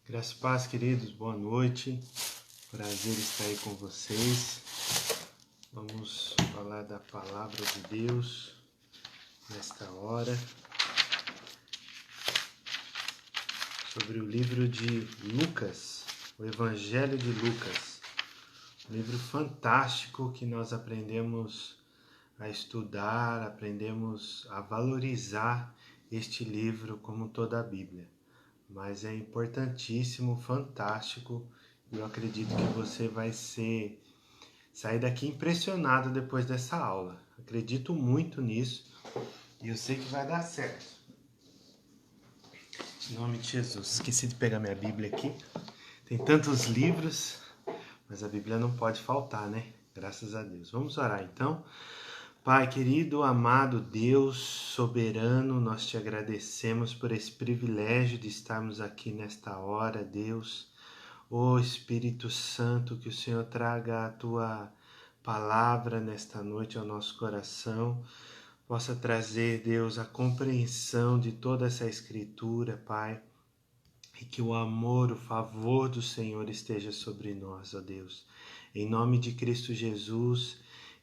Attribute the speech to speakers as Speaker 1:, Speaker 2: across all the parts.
Speaker 1: Graças e paz, queridos, boa noite, prazer estar aí com vocês. Vamos falar da palavra de Deus nesta hora, sobre o livro de Lucas, o Evangelho de Lucas, um livro fantástico que nós aprendemos a estudar, aprendemos a valorizar este livro como toda a Bíblia. Mas é importantíssimo, fantástico, e eu acredito que você vai sair daqui impressionado depois dessa aula. Acredito muito nisso e eu sei que vai dar certo. Em nome de Jesus. Esqueci de pegar minha Bíblia aqui. Tem tantos livros, mas a Bíblia não pode faltar, né? Graças a Deus. Vamos orar então. Pai querido, amado Deus, soberano, nós te agradecemos por esse privilégio de estarmos aqui nesta hora, Deus. Ó Espírito Santo, que o Senhor traga a tua palavra nesta noite ao nosso coração, possa trazer, Deus, a compreensão de toda essa escritura, Pai, e que o amor, o favor do Senhor esteja sobre nós, ó Deus. Em nome de Cristo Jesus,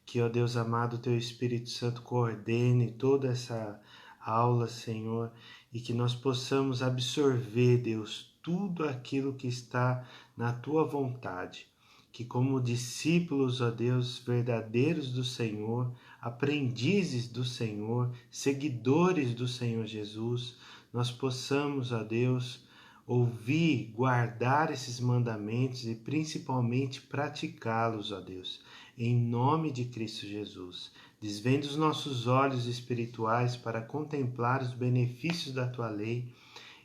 Speaker 1: que, ó Deus amado, teu Espírito Santo coordene toda essa aula, Senhor, e que nós possamos absorver, Deus, tudo aquilo que está na tua vontade. Que como discípulos, ó Deus, verdadeiros do Senhor, aprendizes do Senhor, seguidores do Senhor Jesus, nós possamos, ó Deus, ouvir, guardar esses mandamentos e principalmente praticá-los, ó Deus. Em nome de Cristo Jesus, desvenda os nossos olhos espirituais para contemplar os benefícios da Tua lei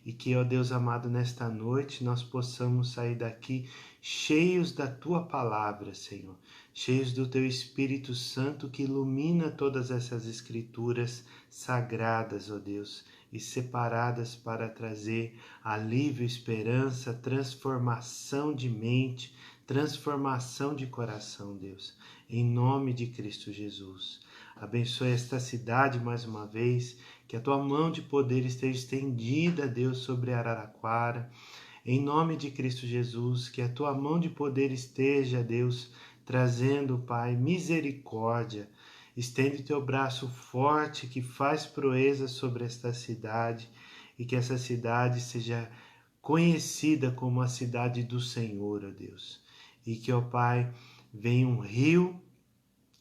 Speaker 1: e que, ó Deus amado, nesta noite nós possamos sair daqui cheios da Tua palavra, Senhor, cheios do Teu Espírito Santo que ilumina todas essas escrituras sagradas, ó Deus, e separadas para trazer alívio, esperança, transformação de mente, transformação de coração, Deus, em nome de Cristo Jesus. Abençoe esta cidade mais uma vez, que a Tua mão de poder esteja estendida, Deus, sobre Araraquara, em nome de Cristo Jesus, que a Tua mão de poder esteja, Deus, trazendo, Pai, misericórdia. Estende Teu braço forte que faz proezas sobre esta cidade e que essa cidade seja conhecida como a cidade do Senhor, ó Deus. E que, ó Pai, venha um rio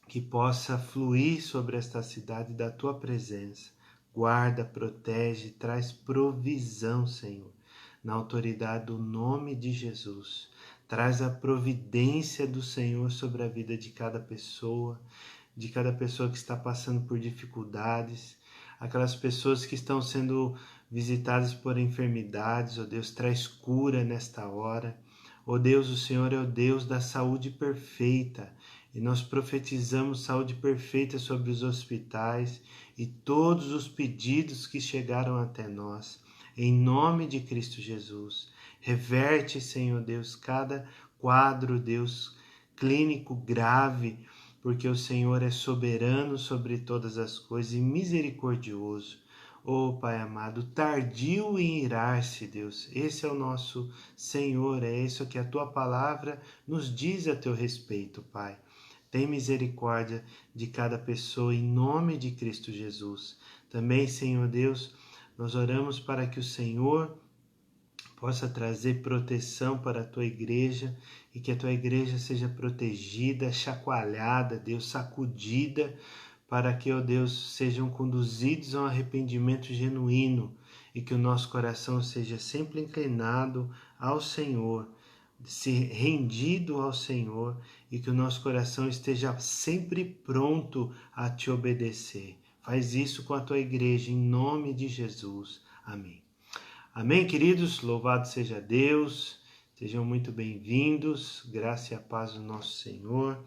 Speaker 1: que possa fluir sobre esta cidade da Tua presença. Guarda, protege, traz provisão, Senhor, na autoridade do nome de Jesus. Traz a providência do Senhor sobre a vida de cada pessoa que está passando por dificuldades, aquelas pessoas que estão sendo visitadas por enfermidades, ó Deus, traz cura nesta hora. Ó Deus, o Senhor é o Deus da saúde perfeita, e nós profetizamos saúde perfeita sobre os hospitais e todos os pedidos que chegaram até nós, em nome de Cristo Jesus. Reverte, Senhor Deus, cada quadro, Deus, clínico grave, porque o Senhor é soberano sobre todas as coisas e misericordioso. Oh, Pai amado, tardio em irar-se, Deus. Esse é o nosso Senhor, é isso que a Tua palavra nos diz a Teu respeito, Pai. Tem misericórdia de cada pessoa em nome de Cristo Jesus. Também, Senhor Deus, nós oramos para que o Senhor possa trazer proteção para a Tua igreja e que a Tua igreja seja protegida, chacoalhada, Deus, sacudida, para que, ó Deus, sejam conduzidos a um arrependimento genuíno e que o nosso coração seja sempre inclinado ao Senhor, se rendido ao Senhor e que o nosso coração esteja sempre pronto a Te obedecer. Faz isso com a Tua igreja, em nome de Jesus. Amém. Amém, queridos? Louvado seja Deus. Sejam muito bem-vindos. Graça e a paz do nosso Senhor.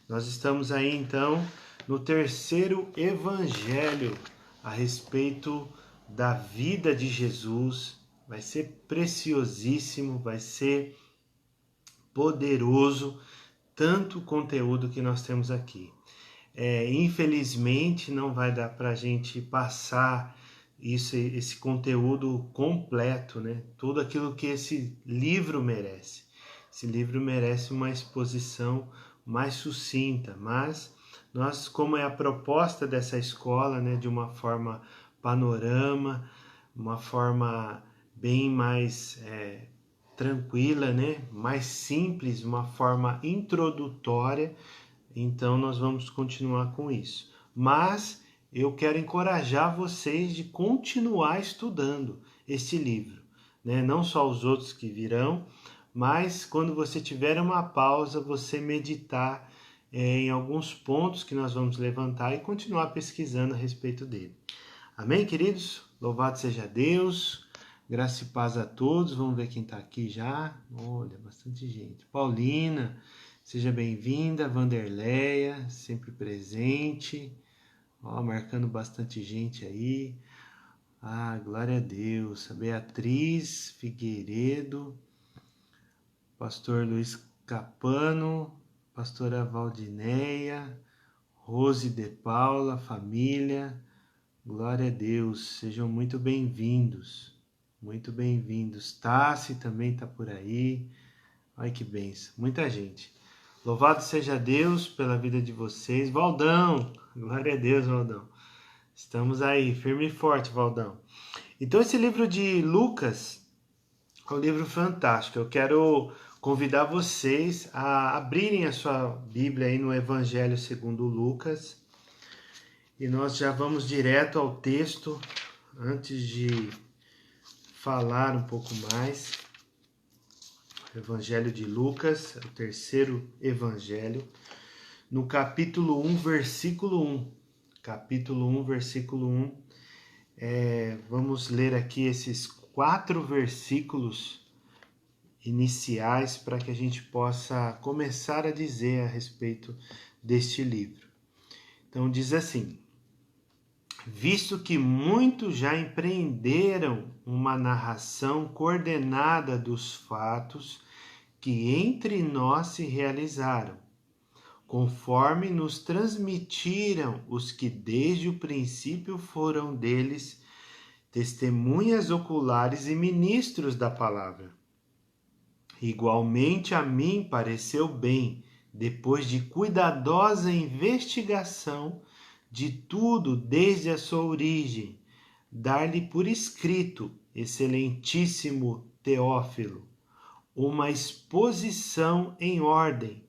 Speaker 1: Nós estamos aí, então, no terceiro evangelho a respeito da vida de Jesus. Vai ser preciosíssimo, vai ser poderoso, tanto conteúdo que nós temos aqui. Infelizmente, não vai dar para a gente passar esse conteúdo completo, né? Tudo aquilo que esse livro merece. Esse livro merece uma exposição mais sucinta, mas nós, como é a proposta dessa escola, né, de uma forma panorama, uma forma bem mais tranquila, né, mais simples, uma forma introdutória, então nós vamos continuar com isso. Mas eu quero encorajar vocês de continuar estudando este livro, né? Não só os outros que virão, mas quando você tiver uma pausa, você meditar em alguns pontos que nós vamos levantar e continuar pesquisando a respeito dele. Amém, queridos? Louvado seja Deus, graça e paz a todos. Vamos ver quem está aqui já. Olha, bastante gente. Paulina, seja bem-vinda. Vanderleia, sempre presente. Ó, marcando bastante gente aí. Ah, glória a Deus. A Beatriz Figueiredo, pastor Luiz Capano, pastora Valdineia, Rose de Paula, família. Glória a Deus. Sejam muito bem-vindos. Muito bem-vindos. Tassi também está por aí. Ai, que bênção. Muita gente. Louvado seja Deus pela vida de vocês. Valdão, glória a Deus, Valdão. Estamos aí, firme e forte, Valdão. Então, esse livro de Lucas é um livro fantástico. Eu quero convidar vocês a abrirem a sua Bíblia aí no Evangelho segundo Lucas. E nós já vamos direto ao texto, antes de falar um pouco mais. Evangelho de Lucas, o terceiro evangelho, no capítulo 1, versículo 1. Capítulo 1, versículo 1. Vamos ler aqui esses 4 versículos iniciais para que a gente possa começar a dizer a respeito deste livro. Então diz assim: visto que muitos já empreenderam uma narração coordenada dos fatos que entre nós se realizaram, conforme nos transmitiram os que desde o princípio foram deles testemunhas oculares e ministros da palavra. Igualmente a mim pareceu bem, depois de cuidadosa investigação de tudo desde a sua origem, dar-lhe por escrito, excelentíssimo Teófilo, uma exposição em ordem,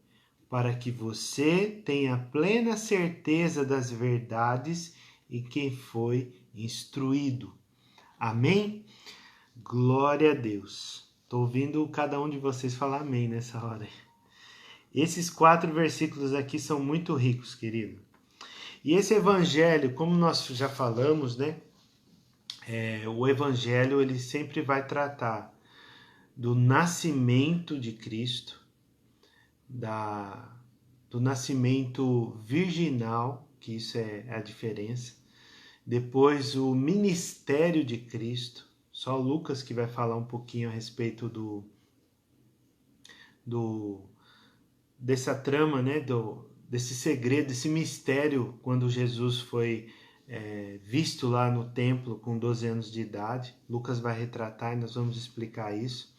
Speaker 1: para que você tenha plena certeza das verdades e que foi instruído. Amém? Glória a Deus. Estou ouvindo cada um de vocês falar amém nessa hora. Esses 4 versículos aqui são muito ricos, querido. E esse evangelho, como nós já falamos, né? O evangelho ele sempre vai tratar do nascimento de Cristo, do nascimento virginal, que isso é a diferença. Depois o ministério de Cristo, só Lucas que vai falar um pouquinho a respeito dessa trama, né? Desse segredo, desse mistério, quando Jesus foi visto lá no templo com 12 anos de idade. Lucas vai retratar e nós vamos explicar isso.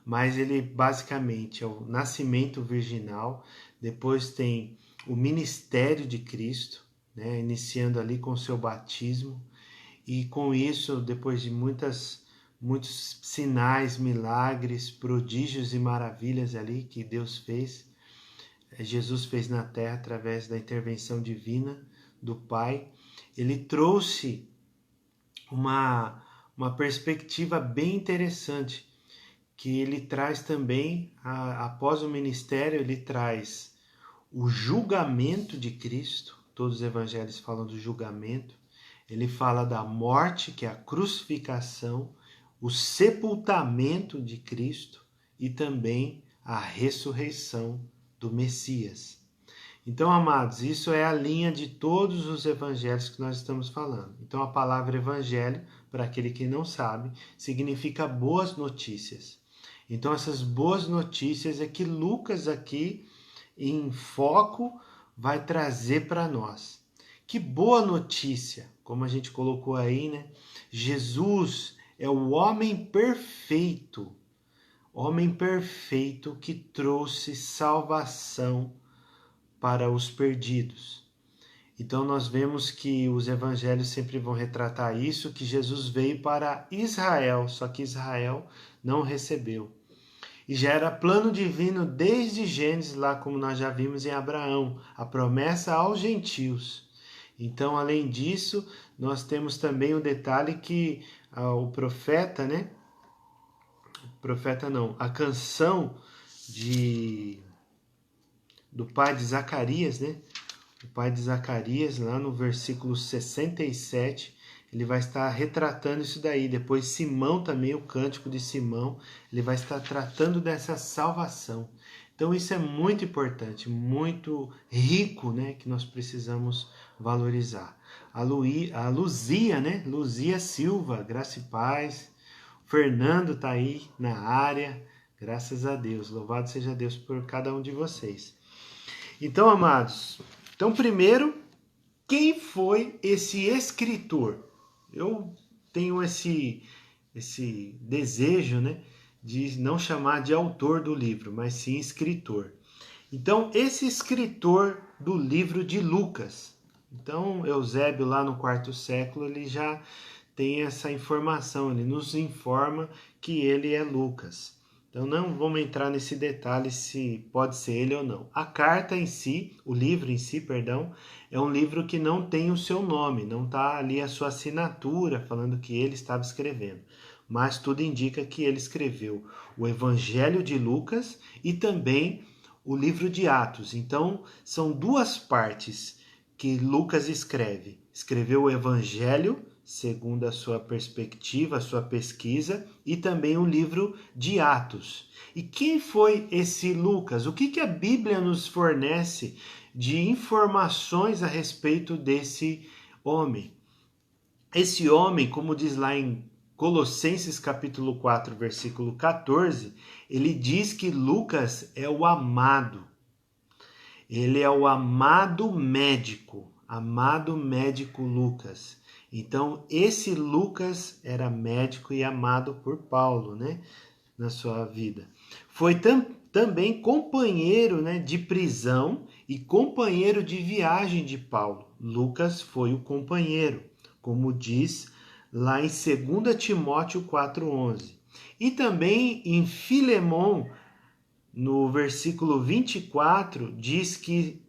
Speaker 1: Mas ele basicamente é o nascimento virginal, depois tem o ministério de Cristo, né, iniciando ali com o seu batismo, e com isso, depois de muitos sinais, milagres, prodígios e maravilhas ali que Deus fez, Jesus fez na terra através da intervenção divina do Pai, ele trouxe uma perspectiva bem interessante, que ele traz também, após o ministério, ele traz o julgamento de Cristo. Todos os evangelhos falam do julgamento. Ele fala da morte, que é a crucificação, o sepultamento de Cristo e também a ressurreição do Messias. Então, amados, isso é a linha de todos os evangelhos que nós estamos falando. Então, a palavra evangelho, para aquele que não sabe, significa boas notícias. Então, essas boas notícias é que Lucas aqui, em foco, vai trazer para nós. Que boa notícia, como a gente colocou aí, né? Jesus é o homem perfeito que trouxe salvação para os perdidos. Então nós vemos que os evangelhos sempre vão retratar isso, que Jesus veio para Israel, só que Israel não recebeu. E já era plano divino desde Gênesis, lá como nós já vimos em Abraão, a promessa aos gentios. Então, além disso, nós temos também o detalhe que o profeta, né? Profeta não, a canção do pai de Zacarias, né? O pai de Zacarias, lá no versículo 67, ele vai estar retratando isso daí. Depois Simão também, o cântico de Simão, ele vai estar tratando dessa salvação. Então isso é muito importante, muito rico, né, que nós precisamos valorizar. A Luzia, né, Luzia Silva, graça e paz. O Fernando está aí na área, graças a Deus. Louvado seja Deus por cada um de vocês. Então, amados, primeiro, quem foi esse escritor? Eu tenho esse desejo, né, de não chamar de autor do livro, mas sim escritor. Então, esse escritor do livro de Lucas. Então, Eusébio, lá no quarto século, ele já tem essa informação, ele nos informa que ele é Lucas. Então não vamos entrar nesse detalhe se pode ser ele ou não. A carta em si, o livro em si, perdão, é um livro que não tem o seu nome, não está ali a sua assinatura falando que ele estava escrevendo. Mas tudo indica que ele escreveu o Evangelho de Lucas e também o livro de Atos. Então são duas partes que Lucas escreve. Escreveu o Evangelho segundo a sua perspectiva, a sua pesquisa, e também o livro de Atos. E quem foi esse Lucas? O que a Bíblia nos fornece de informações a respeito desse homem? Esse homem, como diz lá em Colossenses capítulo 4, versículo 14, ele diz que Lucas é o amado. Ele é o amado médico Lucas. Então, esse Lucas era médico e amado por Paulo, né, na sua vida. Foi também companheiro, né, de prisão e companheiro de viagem de Paulo. Lucas foi o companheiro, como diz lá em 2 Timóteo 4,11. E também em Filemon, no versículo 24, diz que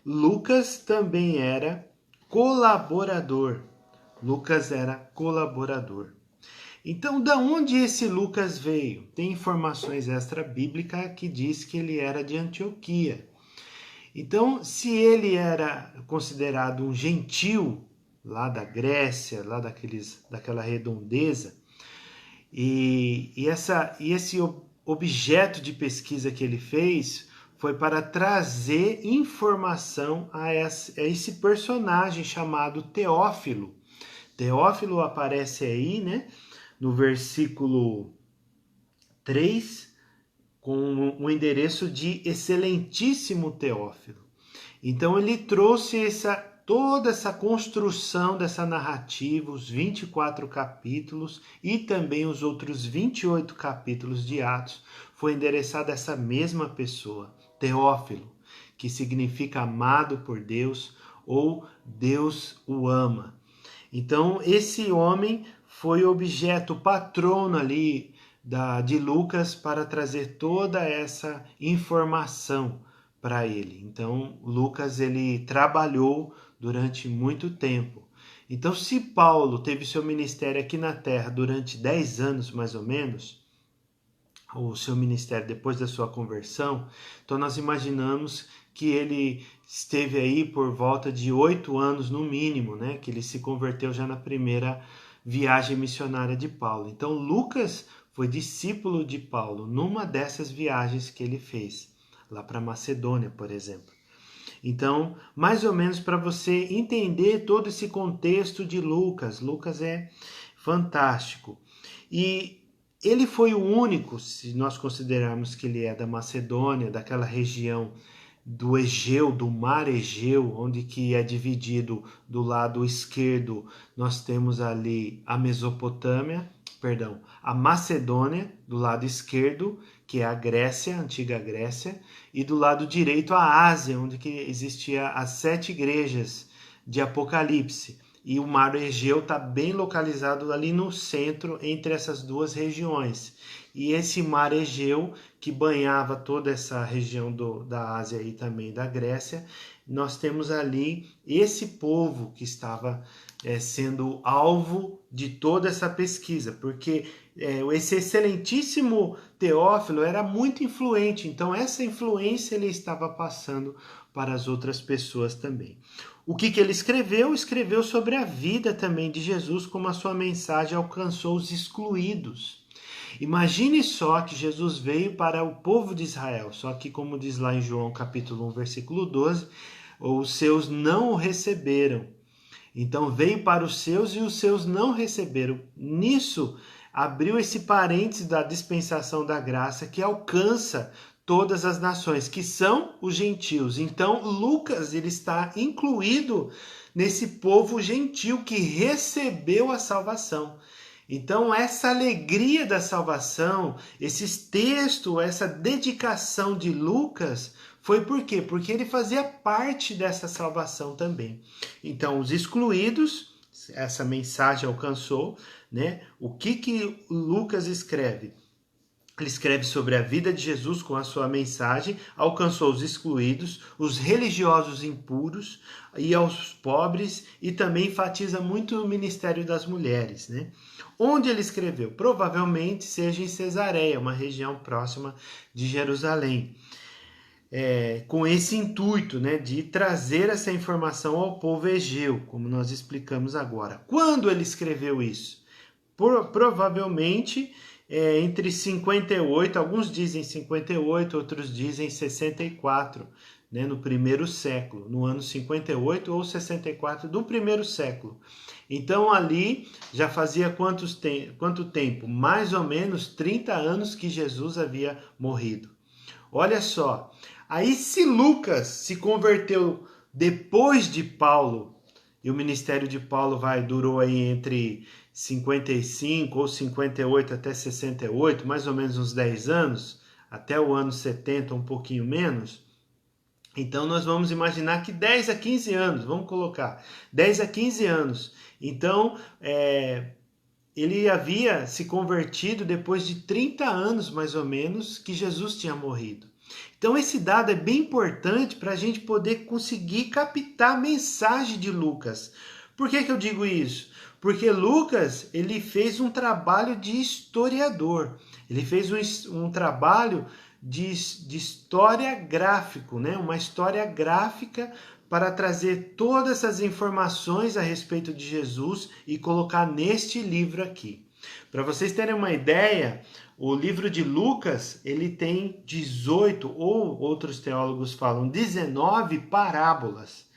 Speaker 1: Lucas também era colaborador. Lucas era colaborador. Então, da onde esse Lucas veio? Tem informações extra-bíblicas que diz que ele era de Antioquia. Então, se ele era considerado um gentil, lá da Grécia, lá daquela redondeza, e esse objeto de pesquisa que ele fez foi para trazer informação a esse personagem chamado Teófilo. Teófilo aparece aí, né, no versículo 3, com o endereço de excelentíssimo Teófilo. Então ele trouxe toda essa construção dessa narrativa, os 24 capítulos e também os outros 28 capítulos de Atos, foi endereçado a essa mesma pessoa, Teófilo, que significa amado por Deus ou Deus o ama. Então, esse homem foi objeto, patrono ali de Lucas para trazer toda essa informação para ele. Então, Lucas ele trabalhou durante muito tempo. Então, se Paulo teve seu ministério aqui na Terra durante 10 anos, mais ou menos, o seu ministério depois da sua conversão, então nós imaginamos que ele esteve aí por volta de 8 anos no mínimo, né? Que ele se converteu já na primeira viagem missionária de Paulo. Então Lucas foi discípulo de Paulo numa dessas viagens que ele fez, lá para Macedônia, por exemplo. Então, mais ou menos para você entender todo esse contexto de Lucas. Lucas é fantástico. E ele foi o único, se nós considerarmos que ele é da Macedônia, daquela região do Egeu, do mar Egeu, onde que é dividido do lado esquerdo, nós temos ali a a Macedônia, do lado esquerdo, que é a Grécia, a antiga Grécia, e do lado direito a Ásia, onde que existia as 7 igrejas de Apocalipse. E o mar Egeu está bem localizado ali no centro, entre essas duas regiões. E esse mar Egeu, que banhava toda essa região da Ásia e também da Grécia, nós temos ali esse povo que estava sendo alvo de toda essa pesquisa, porque esse excelentíssimo Teófilo era muito influente, então essa influência ele estava passando para as outras pessoas também. O que ele escreveu? Escreveu sobre a vida também de Jesus, como a sua mensagem alcançou os excluídos. Imagine só que Jesus veio para o povo de Israel, só que como diz lá em João capítulo 1, versículo 12, os seus não o receberam. Então veio para os seus e os seus não receberam. Nisso abriu esse parênteses da dispensação da graça que alcança todas as nações, que são os gentios. Então Lucas ele está incluído nesse povo gentil que recebeu a salvação. Então essa alegria da salvação, esses textos, essa dedicação de Lucas, foi por quê? Porque ele fazia parte dessa salvação também. Então os excluídos, essa mensagem alcançou, né? O que Lucas escreve? Ele escreve sobre a vida de Jesus com a sua mensagem, alcançou os excluídos, os religiosos impuros e aos pobres, e também enfatiza muito o ministério das mulheres, né? Onde ele escreveu? Provavelmente seja em Cesareia, uma região próxima de Jerusalém. Com esse intuito, né, de trazer essa informação ao povo egeu, como nós explicamos agora. Quando ele escreveu isso? Provavelmente entre 58, alguns dizem 58, outros dizem 64, né, no primeiro século, no ano 58 ou 64 do primeiro século. Então ali já fazia quanto tempo? Mais ou menos 30 anos que Jesus havia morrido. Olha só, aí se Lucas se converteu depois de Paulo, e o ministério de Paulo durou aí entre 55 ou 58 até 68, mais ou menos uns 10 anos, até o ano 70, um pouquinho menos. Então nós vamos imaginar que 10 a 15 anos, vamos colocar, 10 a 15 anos. Então, ele havia se convertido depois de 30 anos, mais ou menos, que Jesus tinha morrido. Então esse dado é bem importante para a gente poder conseguir captar a mensagem de Lucas. Por que eu digo isso? Porque Lucas ele fez um trabalho de historiador, ele fez um trabalho de história gráfico, né? Uma história gráfica para trazer todas essas informações a respeito de Jesus e colocar neste livro aqui. Para vocês terem uma ideia, o livro de Lucas, ele tem 18, ou outros teólogos falam 19 parábolas.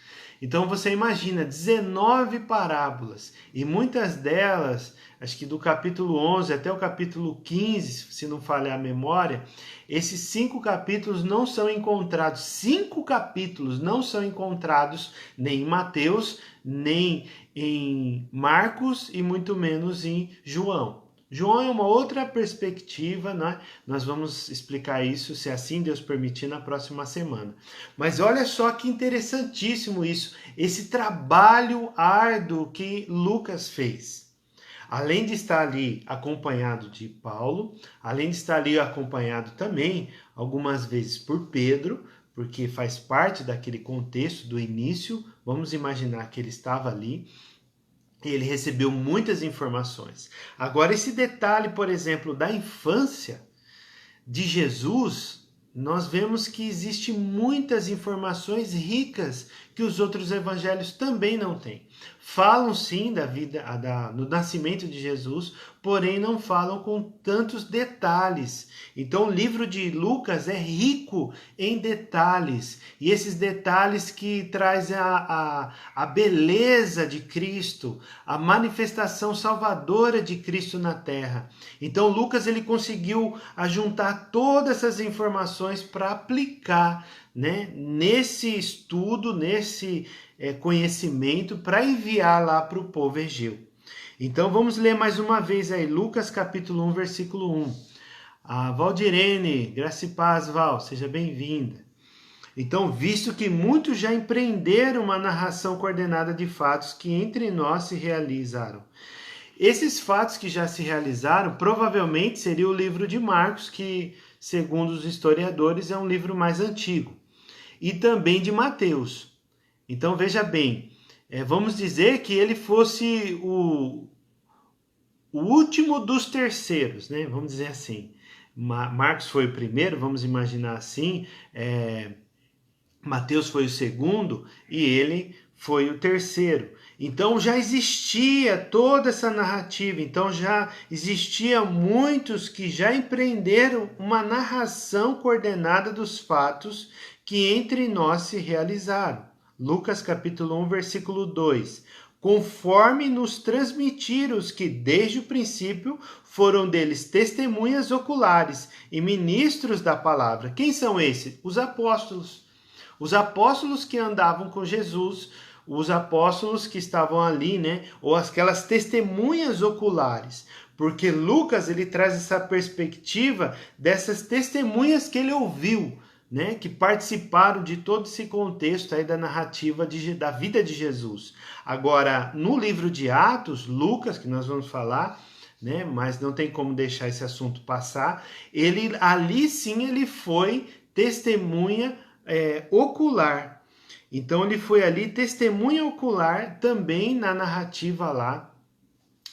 Speaker 1: Então você imagina, 19 parábolas, e muitas delas, acho que do capítulo 11 até o capítulo 15, se não falhar a memória, esses 5 capítulos não são encontrados, 5 capítulos não são encontrados nem em Mateus, nem em Marcos e muito menos em João. João é uma outra perspectiva, né? Nós vamos explicar isso, se assim Deus permitir, na próxima semana. Mas olha só que interessantíssimo isso, esse trabalho árduo que Lucas fez. Além de estar ali acompanhado de Paulo, além de estar ali acompanhado também, algumas vezes por Pedro, porque faz parte daquele contexto do início, vamos imaginar que ele estava ali, ele recebeu muitas informações. Agora, esse detalhe, por exemplo, da infância de Jesus, nós vemos que existem muitas informações ricas que os outros evangelhos também não têm. Falam sim da vida, do nascimento de Jesus, porém não falam com tantos detalhes. Então o livro de Lucas é rico em detalhes, e esses detalhes que trazem a beleza de Cristo, a manifestação salvadora de Cristo na terra. Então Lucas ele conseguiu ajuntar todas essas informações para aplicar né, nesse estudo, nesse conhecimento, para enviar lá para o povo egeu. Então vamos ler mais uma vez aí, Lucas capítulo 1, versículo 1. A Valdirene, graça e paz, Val, seja bem-vinda. Então, visto que muitos já empreenderam uma narração coordenada de fatos que entre nós se realizaram. Esses fatos que já se realizaram, provavelmente seria o livro de Marcos, que, segundo os historiadores, é um livro mais antigo. E também de Mateus. Então, veja bem, vamos dizer que ele fosse o último dos terceiros, né? Vamos dizer assim. Marcos foi o primeiro, vamos imaginar assim, Mateus foi o segundo e ele foi o terceiro. Então já existia toda essa narrativa, então já existia muitos que já empreenderam uma narração coordenada dos fatos que entre nós se realizaram. Lucas capítulo 1, versículo 2. Conforme nos transmitiram os que desde o princípio foram deles testemunhas oculares e ministros da palavra. Quem são esses? Os apóstolos. Os apóstolos que andavam com Jesus, os apóstolos que estavam ali, né? Ou aquelas testemunhas oculares. Porque Lucas, ele traz essa perspectiva dessas testemunhas que ele ouviu, né? Que participaram de todo esse contexto aí da narrativa da vida de Jesus. Agora, no livro de Atos, Lucas, que nós vamos falar, né? Mas não tem como deixar esse assunto passar, ali sim ele foi testemunha ocular. Então ele foi ali testemunha ocular também na narrativa lá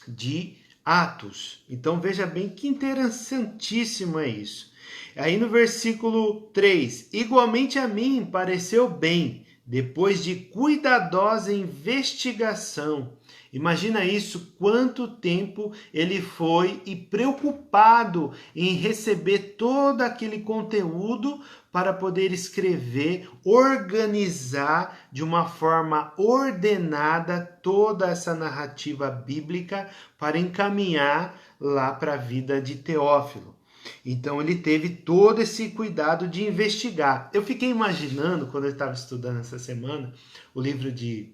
Speaker 1: de Atos. Então veja bem que interessantíssimo é isso. Aí no versículo 3, igualmente a mim pareceu bem, depois de cuidadosa investigação. Imagina isso, quanto tempo ele foi e preocupado em receber todo aquele conteúdo para poder escrever, organizar de uma forma ordenada toda essa narrativa bíblica para encaminhar lá para a vida de Teófilo. Então ele teve todo esse cuidado de investigar. Eu fiquei imaginando, quando eu estava estudando essa semana, o livro de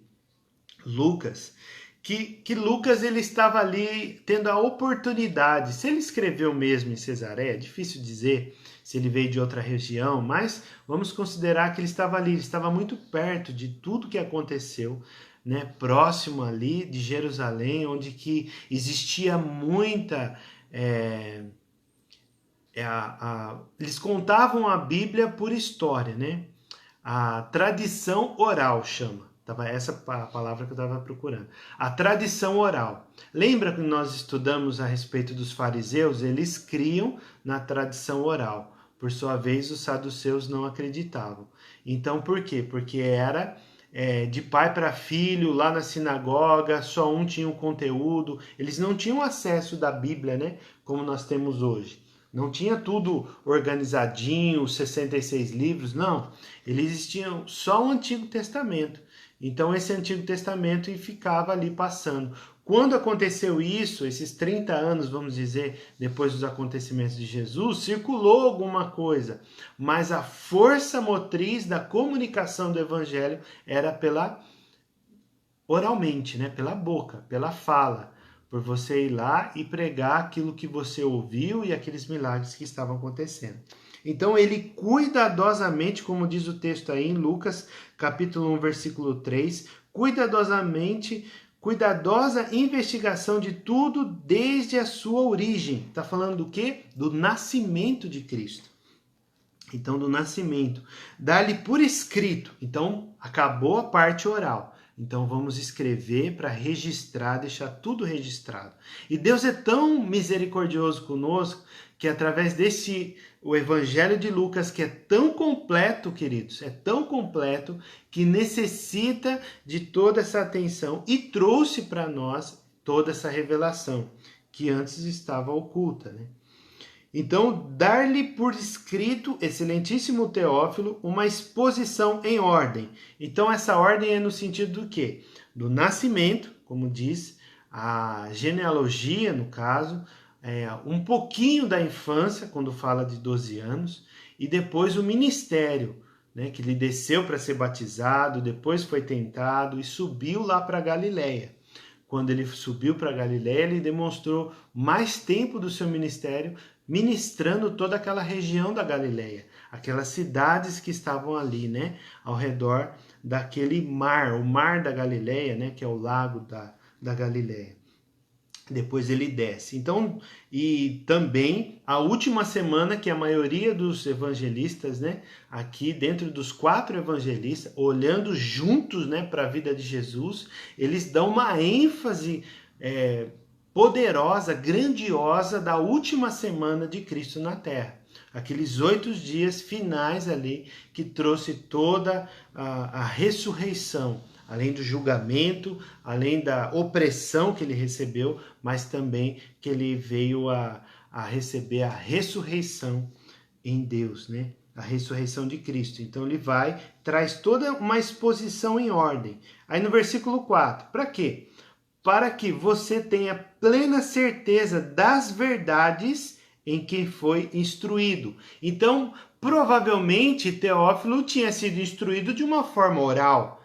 Speaker 1: Lucas, que Lucas ele estava ali tendo a oportunidade. Se ele escreveu mesmo em Cesareia, é difícil dizer se ele veio de outra região, mas vamos considerar que ele estava ali, ele estava muito perto de tudo que aconteceu, né, próximo ali de Jerusalém, onde que existia muita... eles contavam a Bíblia por história, né? A tradição oral chama. Essa a palavra que eu estava procurando. A tradição oral. Lembra que nós estudamos a respeito dos fariseus? Eles criam na tradição oral. Por sua vez, os saduceus não acreditavam. Então, por quê? Porque era de pai para filho, lá na sinagoga, só um tinha o conteúdo. Eles não tinham acesso da Bíblia, né? Como nós temos hoje. Não tinha tudo organizadinho, 66 livros, não. Eles tinham só o Antigo Testamento. Então esse Antigo Testamento ficava ali passando. Quando aconteceu isso, esses 30 anos, vamos dizer, depois dos acontecimentos de Jesus, circulou alguma coisa, mas a força motriz da comunicação do Evangelho era pela oralmente, né? Pela boca, pela fala, por você ir lá e pregar aquilo que você ouviu e aqueles milagres que estavam acontecendo. Então ele cuidadosamente, como diz o texto aí em Lucas, capítulo 1, versículo 3, cuidadosa investigação de tudo desde a sua origem. Está falando do quê? Do nascimento de Cristo. Então, do nascimento. Dá-lhe por escrito. Então, acabou a parte oral. Então vamos escrever para registrar, deixar tudo registrado. E Deus é tão misericordioso conosco que através o Evangelho de Lucas, que é tão completo, queridos, é tão completo que necessita de toda essa atenção e trouxe para nós toda essa revelação que antes estava oculta, né? Então, dar-lhe por escrito, excelentíssimo Teófilo, uma exposição em ordem. Então, essa ordem é no sentido do quê? Do nascimento, como diz, a genealogia, no caso, um pouquinho da infância, quando fala de 12 anos, e depois o ministério, né, que ele desceu para ser batizado, depois foi tentado e subiu lá para Galiléia. Quando ele subiu para Galiléia, ele demonstrou mais tempo do seu ministério ministrando toda aquela região da Galiléia, aquelas cidades que estavam ali, né, ao redor daquele mar, o mar da Galiléia, né, que é o lago da Galiléia. Depois ele desce. Então, e também a última semana que a maioria dos evangelistas, né, aqui dentro dos 4 evangelistas, olhando juntos, né, para a vida de Jesus, eles dão uma ênfase poderosa, grandiosa da última semana de Cristo na Terra. Aqueles 8 dias finais ali que trouxe toda a ressurreição, além do julgamento, além da opressão que ele recebeu, mas também que ele veio a receber a ressurreição em Deus, né? A ressurreição de Cristo. Então ele vai, traz toda uma exposição em ordem. Aí no versículo 4, para quê? Para que você tenha plena certeza das verdades em que foi instruído. Então, provavelmente, Teófilo tinha sido instruído de uma forma oral,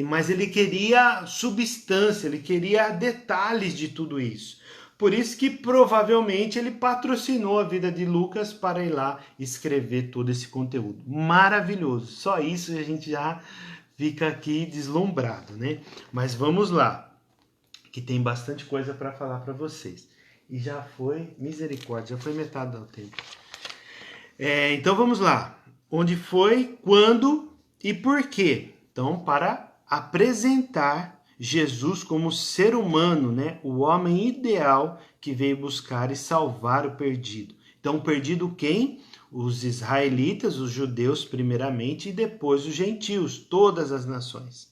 Speaker 1: mas ele queria substância, ele queria detalhes de tudo isso. Por isso que provavelmente ele patrocinou a vida de Lucas para ir lá escrever todo esse conteúdo. Maravilhoso, só isso a gente já fica aqui deslumbrado, né? Mas vamos lá, que tem bastante coisa para falar para vocês. E já foi, misericórdia, já foi metade do tempo. Então vamos lá. Onde foi, quando e por quê? Então, para apresentar Jesus como ser humano, né? O homem ideal que veio buscar e salvar o perdido. Então, o perdido quem? Os israelitas, os judeus primeiramente, e depois os gentios, todas as nações.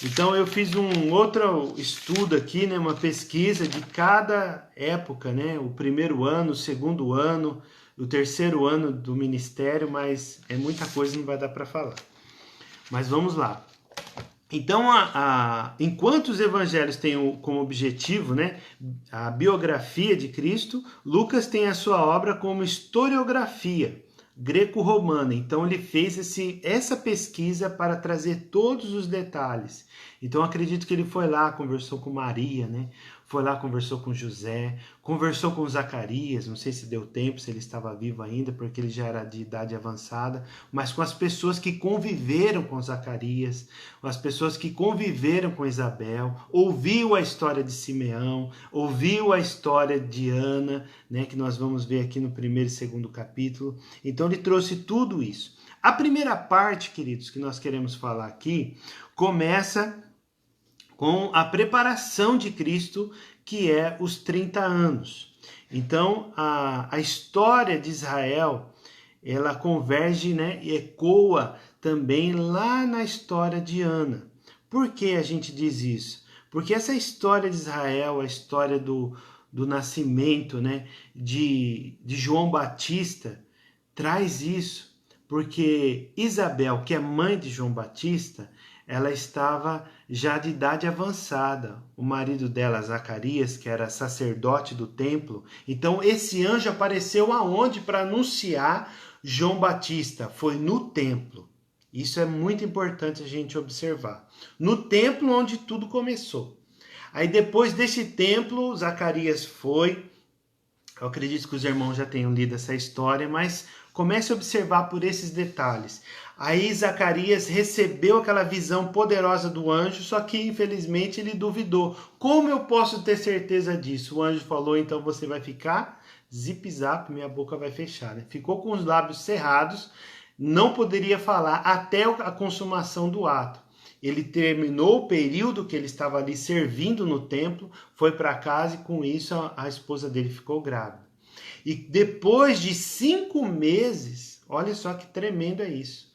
Speaker 1: Então eu fiz um outro estudo aqui, né, uma pesquisa de cada época, né, o primeiro ano, o segundo ano, o terceiro ano do ministério, mas é muita coisa, não vai dar para falar. Mas vamos lá. Então, enquanto os evangelhos têm como objetivo, né, a biografia de Cristo, Lucas tem a sua obra como historiografia greco-romana. Então ele fez essa pesquisa para trazer todos os detalhes. Então acredito que ele foi lá, conversou com Maria, né? Foi lá, conversou com José, conversou com Zacarias, não sei se deu tempo, se ele estava vivo ainda, porque ele já era de idade avançada, mas com as pessoas que conviveram com Zacarias, com as pessoas que conviveram com Isabel, ouviu a história de Simeão, ouviu a história de Ana, né, que nós vamos ver aqui no primeiro e segundo capítulo. Então ele trouxe tudo isso. A primeira parte, queridos, que nós queremos falar aqui, começa com a preparação de Cristo, que é os 30 anos. Então, a história de Israel, ela converge, né, e ecoa também lá na história de Ana. Por que a gente diz isso? Porque essa história de Israel, a história do nascimento, né, de João Batista, traz isso. Porque Isabel, que é mãe de João Batista, ela estava já de idade avançada. O marido dela, Zacarias, que era sacerdote do templo. Então, esse anjo apareceu aonde para anunciar João Batista? Foi no templo. Isso é muito importante a gente observar. No templo onde tudo começou. Aí, depois desse templo, Zacarias foi. Eu acredito que os irmãos já tenham lido essa história, mas comece a observar por esses detalhes. Aí Zacarias recebeu aquela visão poderosa do anjo, só que infelizmente ele duvidou. Como eu posso ter certeza disso? O anjo falou, então você vai ficar zip-zap, minha boca vai fechar. Né? Ficou com os lábios cerrados, não poderia falar até a consumação do ato. Ele terminou o período que ele estava ali servindo no templo, foi para casa e com isso a esposa dele ficou grávida. E depois de 5 meses, olha só que tremendo é isso.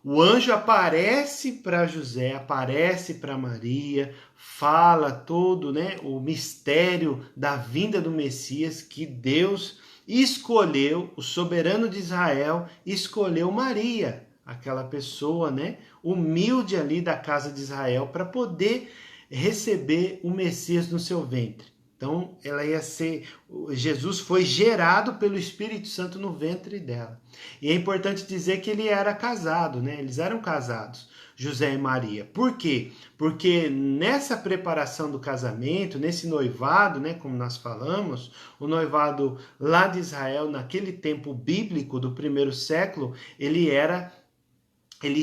Speaker 1: O anjo aparece para José, aparece para Maria, fala todo, né, o mistério da vinda do Messias, que Deus escolheu, o soberano de Israel escolheu Maria, aquela pessoa, né, humilde ali da casa de Israel, para poder receber o Messias no seu ventre. Então, Jesus foi gerado pelo Espírito Santo no ventre dela. E é importante dizer que ele era casado, né? Eles eram casados, José e Maria. Por quê? Porque nessa preparação do casamento, nesse noivado, né, como nós falamos, o noivado lá de Israel, naquele tempo bíblico do primeiro século, ele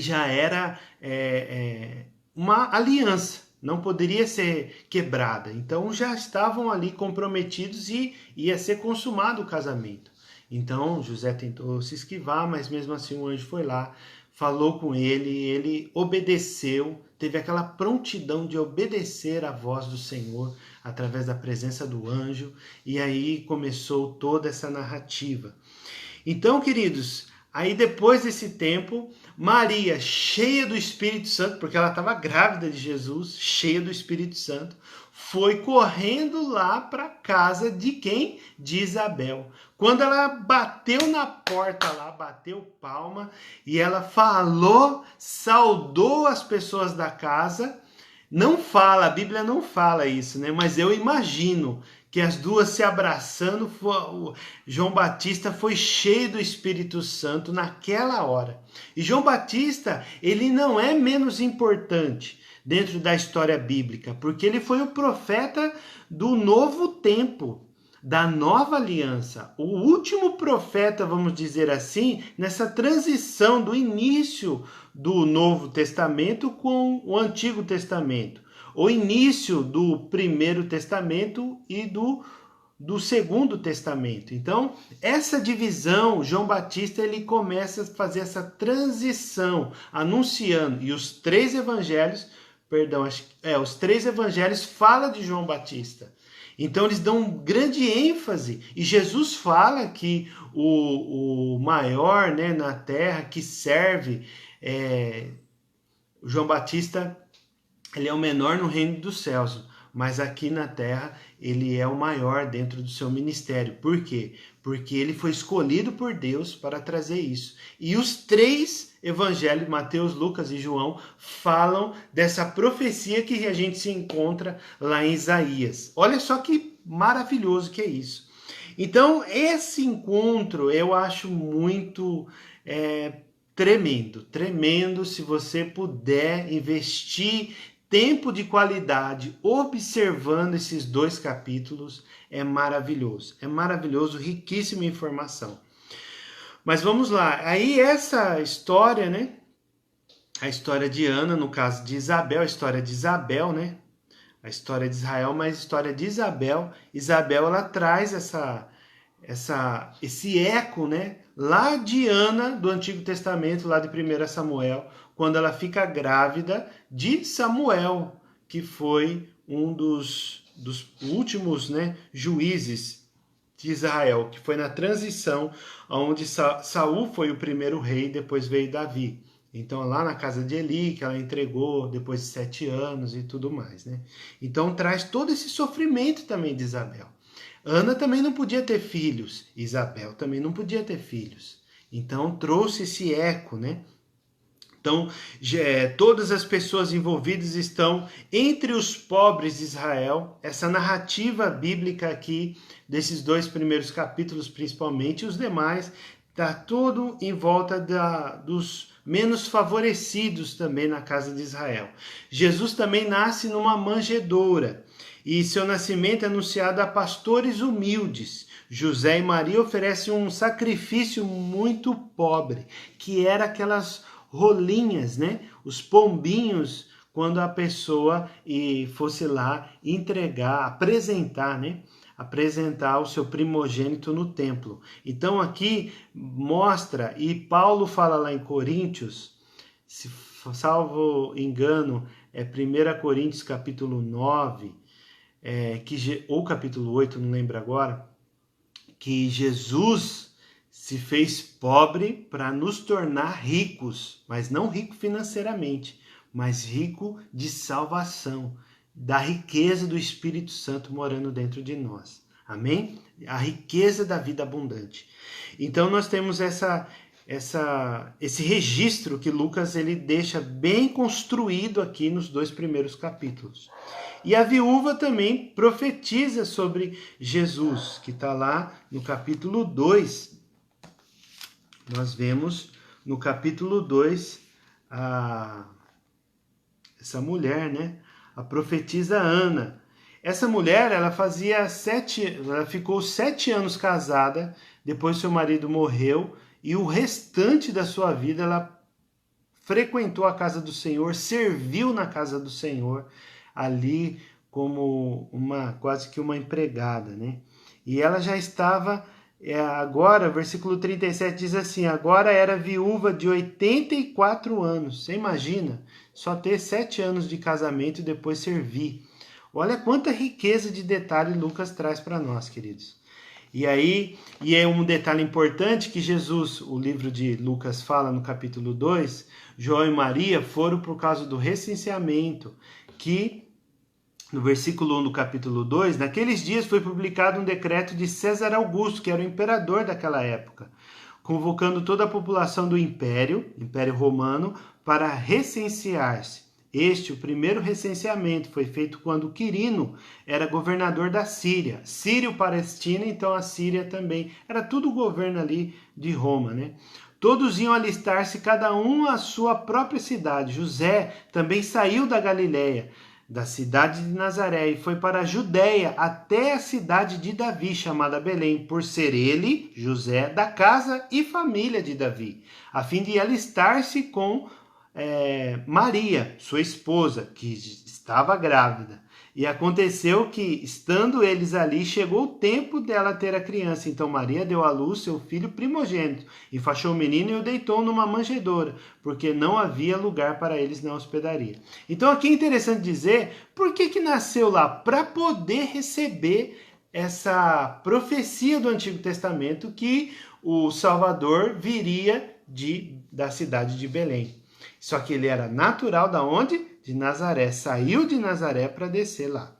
Speaker 1: já era uma aliança. Não poderia ser quebrada. Então já estavam ali comprometidos e ia ser consumado o casamento. Então José tentou se esquivar, mas mesmo assim o anjo foi lá, falou com ele obedeceu, teve aquela prontidão de obedecer à voz do Senhor através da presença do anjo, e aí começou toda essa narrativa. Então, queridos, aí depois desse tempo, Maria, cheia do Espírito Santo, porque ela estava grávida de Jesus, cheia do Espírito Santo, foi correndo lá para a casa de quem? De Isabel. Quando ela bateu na porta lá, bateu palma, e ela falou, saudou as pessoas da casa. Não fala, a Bíblia não fala isso, né? Mas eu imagino que as duas se abraçando, João Batista foi cheio do Espírito Santo naquela hora. E João Batista, ele não é menos importante dentro da história bíblica, porque ele foi o profeta do novo tempo, da nova aliança. O último profeta, vamos dizer assim, nessa transição do início do Novo Testamento com o Antigo Testamento. O início do Primeiro Testamento e do Segundo Testamento. Então, essa divisão, João Batista, ele começa a fazer essa transição, anunciando, e os três evangelhos falam de João Batista. Então, eles dão grande ênfase, e Jesus fala que o maior, né, na terra, que serve, João Batista, ele é o menor no reino dos céus, mas aqui na terra ele é o maior dentro do seu ministério. Por quê? Porque ele foi escolhido por Deus para trazer isso. E os três evangelhos, Mateus, Lucas e João, falam dessa profecia que a gente se encontra lá em Isaías. Olha só que maravilhoso que é isso. Então, esse encontro eu acho muito tremendo. Se você puder investir tempo de qualidade observando esses dois capítulos, é maravilhoso, riquíssima informação. Mas vamos lá, aí essa história, né, a história de Ana, no caso de Isabel, a história de Isabel, né, a história de Israel, mas a história de Isabel, ela traz esse eco, né, lá de Ana, do Antigo Testamento, lá de 1 Samuel, quando ela fica grávida de Samuel, que foi um dos últimos, né, juízes de Israel, que foi na transição, onde Saul foi o primeiro rei, depois veio Davi. Então, lá na casa de Eli, que ela entregou depois de 7 anos e tudo mais, né? Então, traz todo esse sofrimento também de Isabel. Ana também não podia ter filhos, Isabel também não podia ter filhos. Então, trouxe esse eco, né? Então, todas as pessoas envolvidas estão entre os pobres de Israel. Essa narrativa bíblica aqui, desses 2 primeiros capítulos principalmente, e os demais, está tudo em volta dos menos favorecidos também na casa de Israel. Jesus também nasce numa manjedoura, e seu nascimento é anunciado a pastores humildes. José e Maria oferecem um sacrifício muito pobre, que era aquelas rolinhas, né? Os pombinhos, quando a pessoa fosse lá entregar, apresentar, né? Apresentar o seu primogênito no templo. Então aqui mostra, e Paulo fala lá em Coríntios, se salvo engano, é 1 Coríntios capítulo 9, ou capítulo 8, não lembro agora, que Jesus se fez pobre para nos tornar ricos, mas não rico financeiramente, mas rico de salvação, da riqueza do Espírito Santo morando dentro de nós. Amém? A riqueza da vida abundante. Então nós temos esse registro que Lucas ele deixa bem construído aqui nos 2 primeiros capítulos. E a viúva também profetiza sobre Jesus, que está lá no capítulo 2. Nós vemos no capítulo 2 essa mulher, né? A profetisa Ana. Essa mulher, ela ficou 7 anos casada, depois seu marido morreu, e o restante da sua vida ela frequentou a casa do Senhor, serviu na casa do Senhor, ali como quase que uma empregada, né? E ela já estava, agora, versículo 37 diz assim, agora era viúva de 84 anos. Você imagina? Só ter 7 anos de casamento e depois servir. Olha quanta riqueza de detalhe Lucas traz para nós, queridos. E é um detalhe importante que Jesus, o livro de Lucas fala no capítulo 2, João e Maria foram por causa do recenseamento, que no versículo 1 do capítulo 2, naqueles dias foi publicado um decreto de César Augusto, que era o imperador daquela época, convocando toda a população do Império Romano, para recensear-se. O primeiro recenseamento, foi feito quando Quirino era governador da Síria. Sírio-Palestina, então a Síria também. Era tudo governo ali de Roma, né? Todos iam alistar-se, cada um à sua própria cidade. José também saiu da Galileia, da cidade de Nazaré, e foi para a Judéia, até a cidade de Davi, chamada Belém, por ser ele, José, da casa e família de Davi, a fim de alistar-se com Maria, sua esposa, que estava grávida. E aconteceu que, estando eles ali, chegou o tempo dela ter a criança. Então Maria deu à luz seu filho primogênito, enfaixou o menino e o deitou numa manjedoura, porque não havia lugar para eles na hospedaria. Então aqui é interessante dizer, por que nasceu lá? Para poder receber essa profecia do Antigo Testamento, que o Salvador viria da cidade de Belém. Só que ele era natural da onde? De Nazaré. Saiu de Nazaré para descer lá.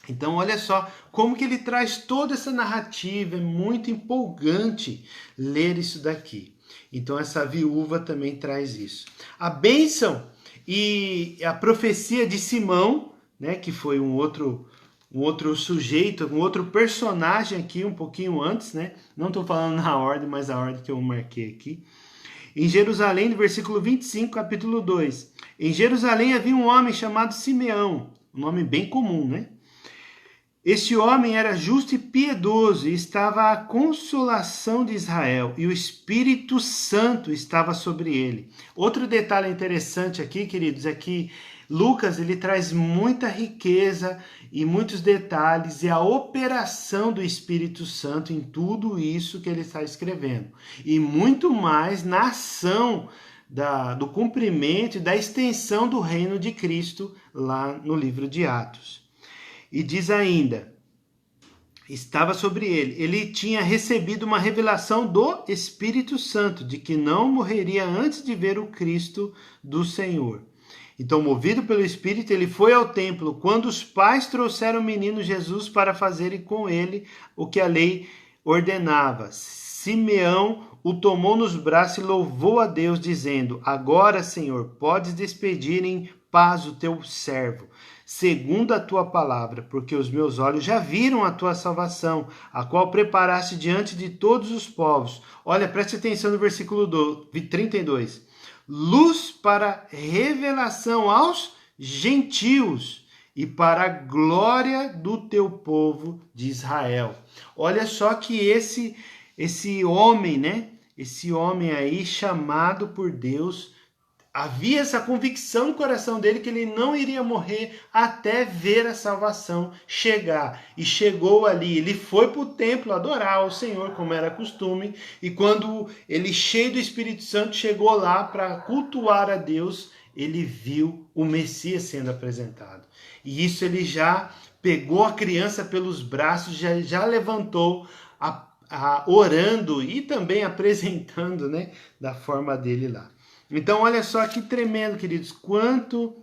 Speaker 1: Então, olha só como que ele traz toda essa narrativa. É muito empolgante ler isso daqui. Então, essa viúva também traz isso. A bênção e a profecia de Simão, né, que foi um outro sujeito, um outro personagem aqui, um pouquinho antes, né? Não estou falando na ordem, mas a ordem que eu marquei aqui. Em Jerusalém, no versículo 25, capítulo 2. Em Jerusalém havia um homem chamado Simeão, um nome bem comum, né? Este homem era justo e piedoso, e estava a consolação de Israel, e o Espírito Santo estava sobre ele. Outro detalhe interessante aqui, queridos, é que Lucas ele traz muita riqueza e muitos detalhes e a operação do Espírito Santo em tudo isso que ele está escrevendo. E muito mais na ação do cumprimento e da extensão do reino de Cristo lá no livro de Atos. E diz ainda, estava sobre ele tinha recebido uma revelação do Espírito Santo, de que não morreria antes de ver o Cristo do Senhor. Então, movido pelo Espírito, ele foi ao templo quando os pais trouxeram o menino Jesus para fazerem com ele o que a lei ordenava. Simeão o tomou nos braços e louvou a Deus, dizendo, agora, Senhor, podes despedir em paz o teu servo, segundo a tua palavra, porque os meus olhos já viram a tua salvação, a qual preparaste diante de todos os povos. Olha, preste atenção no versículo 32. Luz para revelação aos gentios e para a glória do teu povo de Israel. Olha só que esse homem, né? Esse homem aí chamado por Deus, havia essa convicção no coração dele que ele não iria morrer até ver a salvação chegar. E chegou ali, ele foi para o templo adorar ao Senhor, como era costume. E quando ele, cheio do Espírito Santo, chegou lá para cultuar a Deus, ele viu o Messias sendo apresentado. E isso ele já pegou a criança pelos braços, já levantou, orando e também apresentando, né, da forma dele lá. Então, olha só que tremendo, queridos, quanto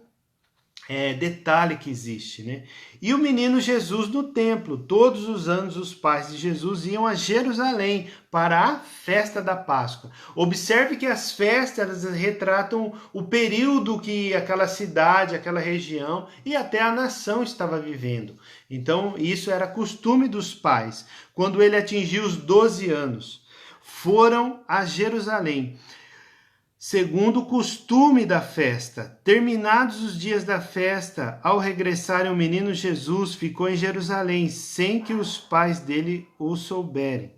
Speaker 1: detalhe que existe, né? E o menino Jesus no templo. Todos os anos os pais de Jesus iam a Jerusalém para a festa da Páscoa. Observe que as festas retratam o período que aquela cidade, aquela região e até a nação estava vivendo. Então, isso era costume dos pais. Quando ele atingiu os 12 anos, foram a Jerusalém, segundo o costume da festa. Terminados os dias da festa, ao regressarem, o menino Jesus ficou em Jerusalém, sem que os pais dele o souberem.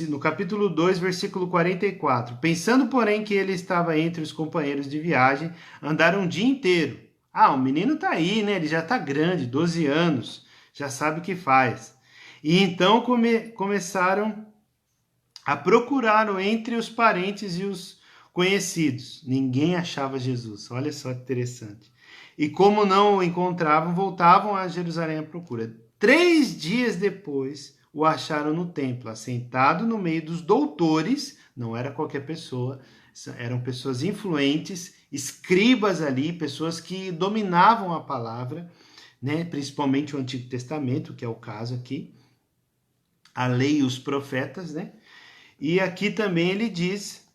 Speaker 1: No capítulo 2, versículo 44. Pensando, porém, que ele estava entre os companheiros de viagem, andaram o dia inteiro. O menino está aí, né? Ele já está grande, 12 anos, já sabe o que faz. E então começaram a procurar entre os parentes e os conhecidos. Ninguém achava Jesus. Olha só que interessante. E como não o encontravam, voltavam a Jerusalém à procura. 3 dias depois, o acharam no templo, assentado no meio dos doutores. Não era qualquer pessoa, eram pessoas influentes, escribas ali, pessoas que dominavam a palavra, né? Principalmente o Antigo Testamento, que é o caso aqui, a lei e os profetas, né? E aqui também ele diz,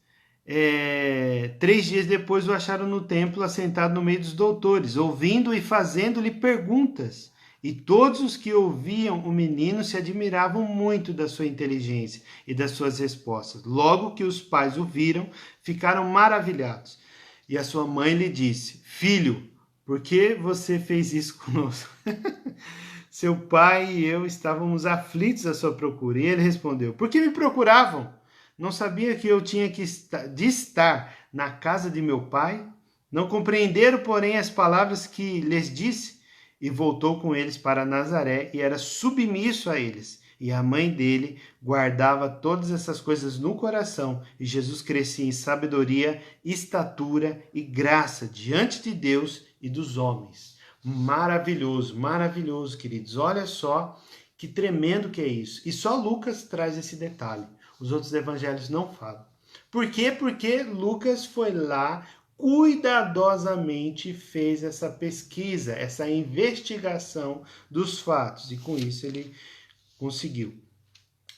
Speaker 1: 3 dias depois o acharam no templo, assentado no meio dos doutores, ouvindo e fazendo-lhe perguntas. E todos os que ouviam o menino se admiravam muito da sua inteligência e das suas respostas. Logo que os pais o viram, ficaram maravilhados. E a sua mãe lhe disse: Filho, por que você fez isso conosco? Seu pai e eu estávamos aflitos à sua procura. E ele respondeu: Por que me procuravam? Não sabia que eu tinha de estar na casa de meu pai? Não compreenderam, porém, as palavras que lhes disse? E voltou com eles para Nazaré e era submisso a eles. E a mãe dele guardava todas essas coisas no coração. E Jesus crescia em sabedoria, estatura e graça diante de Deus e dos homens. Maravilhoso, maravilhoso, queridos. Olha só que tremendo que é isso. E só Lucas traz esse detalhe. Os outros evangelhos não falam. Por quê? Porque Lucas foi lá, cuidadosamente fez essa pesquisa, essa investigação dos fatos. E com isso ele conseguiu.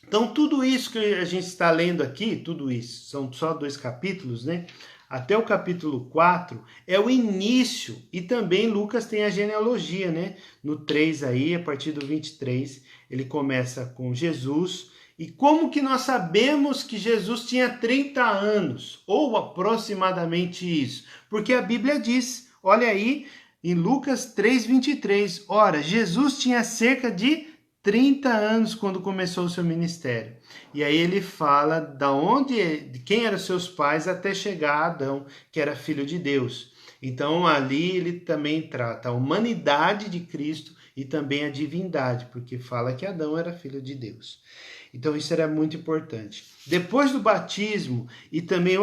Speaker 1: Então tudo isso que a gente está lendo aqui, tudo isso, são só 2 capítulos, né? Até o capítulo 4 é o início, e também Lucas tem a genealogia, né? No 3 aí, a partir do 23, ele começa com Jesus. E como que nós sabemos que Jesus tinha 30 anos? Ou aproximadamente isso? Porque a Bíblia diz, olha aí, em Lucas 3:23, ora, Jesus tinha cerca de 30 anos quando começou o seu ministério. E aí ele fala de quem eram seus pais até chegar a Adão, que era filho de Deus. Então ali ele também trata a humanidade de Cristo e também a divindade, porque fala que Adão era filho de Deus. Então isso era muito importante. Depois do batismo, e também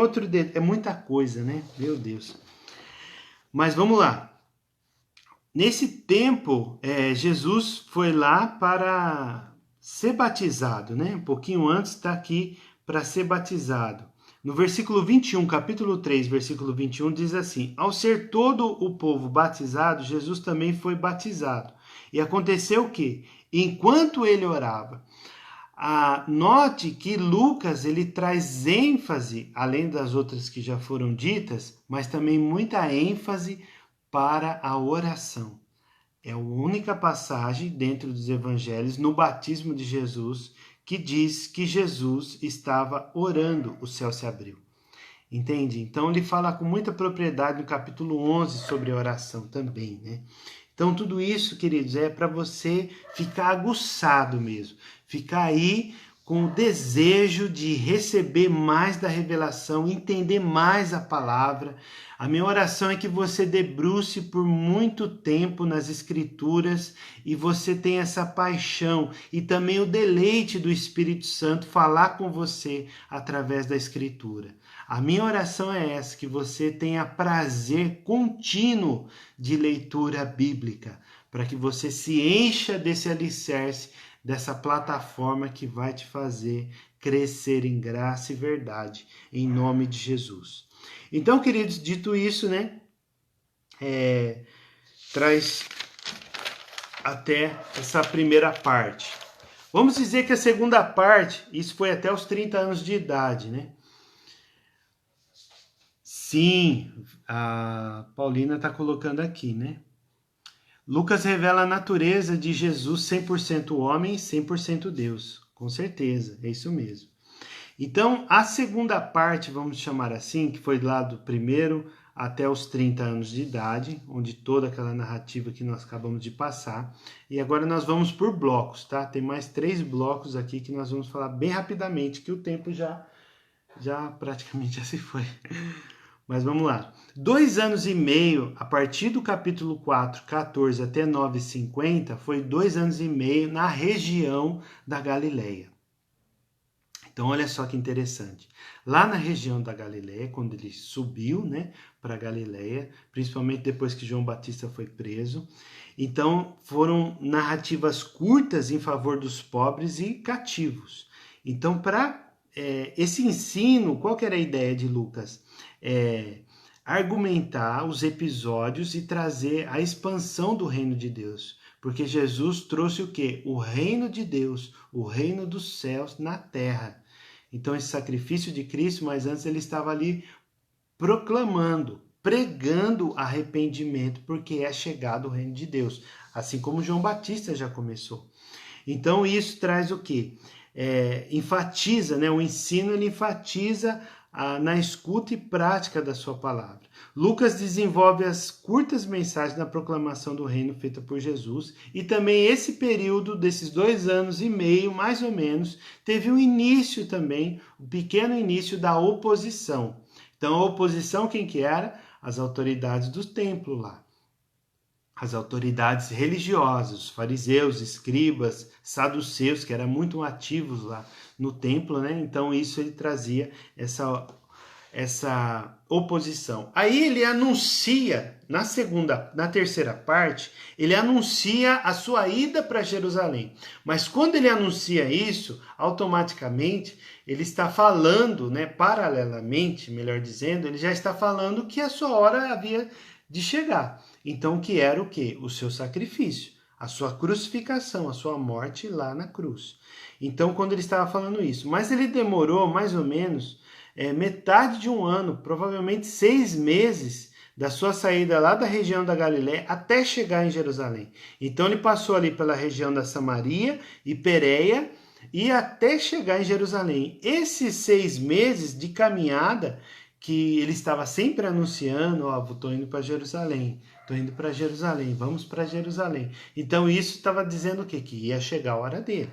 Speaker 1: é muita coisa, né? Meu Deus. Mas vamos lá. Nesse tempo, Jesus foi lá para ser batizado, né? Um pouquinho antes está aqui para ser batizado. No versículo 21, capítulo 3, versículo 21, diz assim: Ao ser todo o povo batizado, Jesus também foi batizado. E aconteceu o quê? Enquanto ele orava, note que Lucas ele traz ênfase, além das outras que já foram ditas, mas também muita ênfase para a oração. É a única passagem dentro dos evangelhos no batismo de Jesus que diz que Jesus estava orando, o céu se abriu. Entende? Então ele fala com muita propriedade no capítulo 11 sobre a oração também, né? Então tudo isso, queridos, é para você ficar aguçado mesmo, ficar aí com o desejo de receber mais da revelação, entender mais a palavra. A minha oração é que você debruce por muito tempo nas Escrituras e você tenha essa paixão e também o deleite do Espírito Santo falar com você através da Escritura. A minha oração é essa, que você tenha prazer contínuo de leitura bíblica, para que você se encha desse alicerce, dessa plataforma que vai te fazer crescer em graça e verdade, em nome de Jesus. Então, queridos, dito isso, né? traz até essa primeira parte. Vamos dizer que a segunda parte, isso foi até os 30 anos de idade, né? Sim, a Paulina está colocando aqui, né? Lucas revela a natureza de Jesus 100% homem e 100% Deus. Com certeza, é isso mesmo. Então, a segunda parte, vamos chamar assim, que foi lá do primeiro até os 30 anos de idade, onde toda aquela narrativa que nós acabamos de passar. E agora nós vamos por blocos, tá? Tem mais 3 blocos aqui que nós vamos falar bem rapidamente, que o tempo já praticamente já se foi. Mas vamos lá. 2 anos e meio, a partir do capítulo 4, 14 até 9:50, foi 2 anos e meio na região da Galileia. Então, olha só que interessante. Lá na região da Galileia, quando ele subiu, né, para a Galileia, principalmente depois que João Batista foi preso, então foram narrativas curtas em favor dos pobres e cativos. Então, para esse ensino, qual que era a ideia de Lucas? Argumentar os episódios e trazer a expansão do reino de Deus. Porque Jesus trouxe o quê? O reino de Deus, o reino dos céus na terra. Então, esse sacrifício de Cristo, mas antes ele estava ali proclamando, pregando arrependimento, porque é chegado o reino de Deus. Assim como João Batista já começou. Então, isso traz o quê? Enfatiza, né? O ensino ele enfatiza na escuta e prática da sua palavra. Lucas desenvolve as curtas mensagens na proclamação do reino feita por Jesus, e também esse período desses 2 anos e meio, mais ou menos, teve um início também, um pequeno início da oposição. Então a oposição quem que era? As autoridades do templo lá. As autoridades religiosas, os fariseus, escribas, saduceus, que eram muito ativos lá no templo, né? Então isso ele trazia essa oposição. Aí ele anuncia, na terceira parte, ele anuncia a sua ida para Jerusalém. Mas quando ele anuncia isso, automaticamente ele está falando, né, paralelamente, melhor dizendo, ele já está falando que a sua hora havia de chegar. Então, que era o quê? O seu sacrifício, a sua crucificação, a sua morte lá na cruz. Então, quando ele estava falando isso, mas ele demorou mais ou menos metade de um ano, provavelmente 6 meses, da sua saída lá da região da Galiléia até chegar em Jerusalém. Então, ele passou ali pela região da Samaria e Pérea e até chegar em Jerusalém. Esses 6 meses de caminhada que ele estava sempre anunciando, estou indo para Jerusalém, estou indo para Jerusalém, vamos para Jerusalém. Então isso estava dizendo o quê? Que ia chegar a hora dele.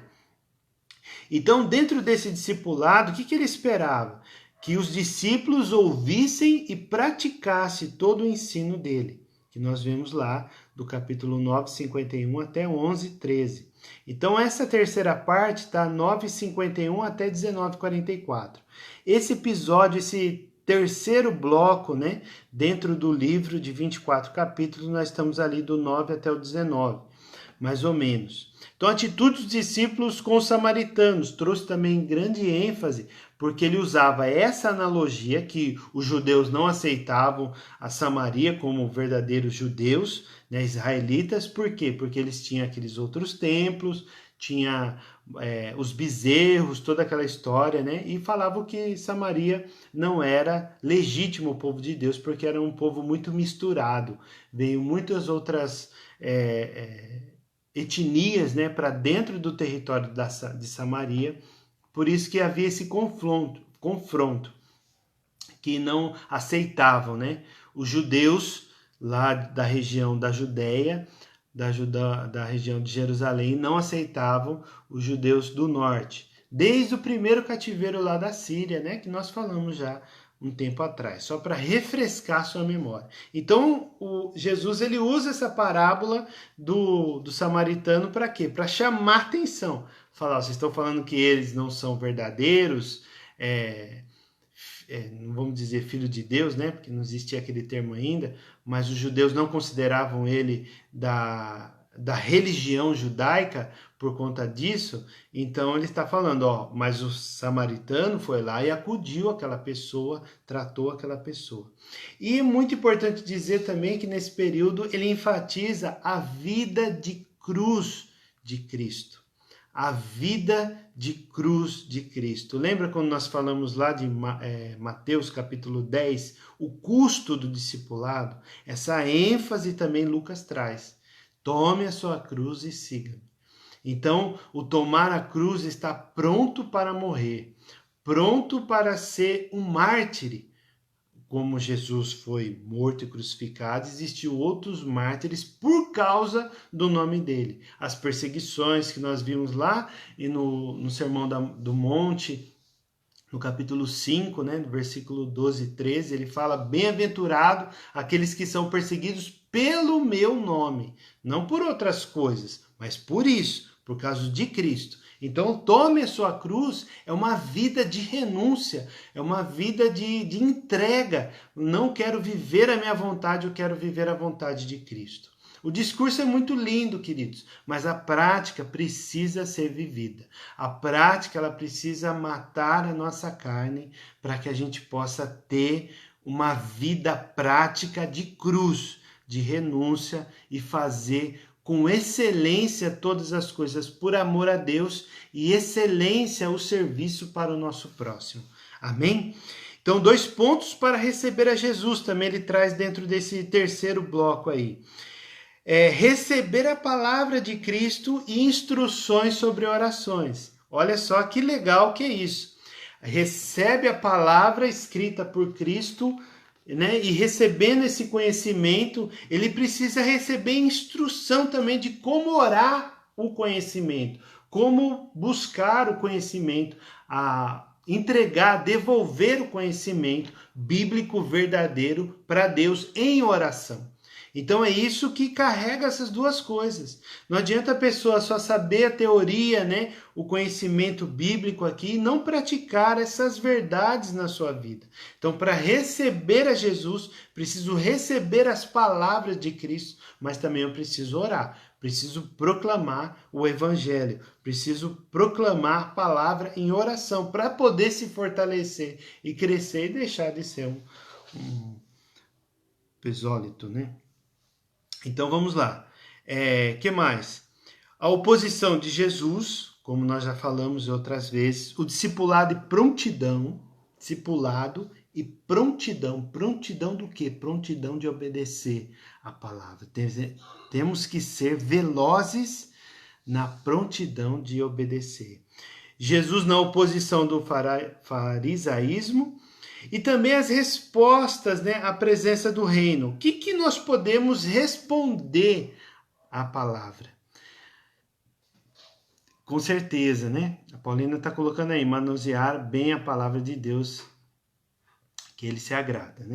Speaker 1: Então dentro desse discipulado, o que ele esperava? Que os discípulos ouvissem e praticassem todo o ensino dele, que nós vemos lá do capítulo 9, 51 até 11, 13. Então essa terceira parte está 9, 51 até 19, 44. Esse episódio, esse terceiro bloco, né, dentro do livro de 24 capítulos, nós estamos ali do 9 até o 19, mais ou menos. Então, a atitude dos discípulos com os samaritanos trouxe também grande ênfase, porque ele usava essa analogia que os judeus não aceitavam a Samaria como verdadeiros judeus, né, israelitas. Por quê? Porque eles tinham aqueles outros templos, tinha os bezerros, toda aquela história, né? E falavam que Samaria não era legítimo o povo de Deus, porque era um povo muito misturado. Veio muitas outras etnias, né, para dentro do território de Samaria. Por isso que havia esse confronto que não aceitavam, né? Os judeus lá da região da Judéia, da região de Jerusalém, não aceitavam os judeus do norte, desde o primeiro cativeiro lá da Síria, né, que nós falamos já um tempo atrás, só para refrescar sua memória. Então, Jesus ele usa essa parábola do samaritano para quê? Para chamar atenção. Falar, vocês estão falando que eles não são verdadeiros, não vamos dizer filho de Deus, né? Porque não existia aquele termo ainda, mas os judeus não consideravam ele da religião judaica por conta disso. Então ele está falando, mas o samaritano foi lá e acudiu aquela pessoa, tratou aquela pessoa. E muito importante dizer também que nesse período ele enfatiza a vida de cruz de Cristo. A vida de cruz de Cristo. Lembra quando nós falamos lá de Mateus capítulo 10, o custo do discipulado? Essa ênfase também Lucas traz. Tome a sua cruz e siga-me. Então, o tomar a cruz está pronto para morrer, pronto para ser um mártir. Como Jesus foi morto e crucificado, existiam outros mártires por causa do nome dele. As perseguições que nós vimos lá e no Sermão do Monte, no capítulo 5, no versículo 12 e 13, ele fala: bem-aventurado aqueles que são perseguidos pelo meu nome, não por outras coisas, mas por isso, por causa de Cristo. Então, tome a sua cruz, é uma vida de renúncia, é uma vida de entrega. Não quero viver a minha vontade, eu quero viver a vontade de Cristo. O discurso é muito lindo, queridos, mas a prática precisa ser vivida. A prática, ela precisa matar a nossa carne para que a gente possa ter uma vida prática de cruz, de renúncia e fazer com excelência todas as coisas por amor a Deus e excelência o serviço para o nosso próximo. Amém? Então, 2 pontos para receber a Jesus também ele traz dentro desse terceiro bloco aí. Receber a palavra de Cristo e instruções sobre orações. Olha só que legal que é isso. Recebe a palavra escrita por Cristo, e recebendo esse conhecimento, ele precisa receber instrução também de como orar o conhecimento, como buscar o conhecimento, entregar, devolver o conhecimento bíblico verdadeiro para Deus em oração. Então é isso que carrega essas duas coisas. Não adianta a pessoa só saber a teoria, o conhecimento bíblico aqui e não praticar essas verdades na sua vida. Então, para receber a Jesus, preciso receber as palavras de Cristo, mas também eu preciso orar. Preciso proclamar o evangelho, preciso proclamar a palavra em oração para poder se fortalecer e crescer e deixar de ser um pesólito, Então vamos lá. Que mais? A oposição de Jesus, como nós já falamos outras vezes, o discipulado e prontidão. Discipulado e prontidão. Prontidão do quê? Prontidão de obedecer a palavra. Temos que ser velozes na prontidão de obedecer. Jesus na oposição do farisaísmo. E também as respostas, à presença do reino. O que nós podemos responder à palavra? Com certeza, A Paulina está colocando aí, manusear bem a palavra de Deus, que ele se agrada,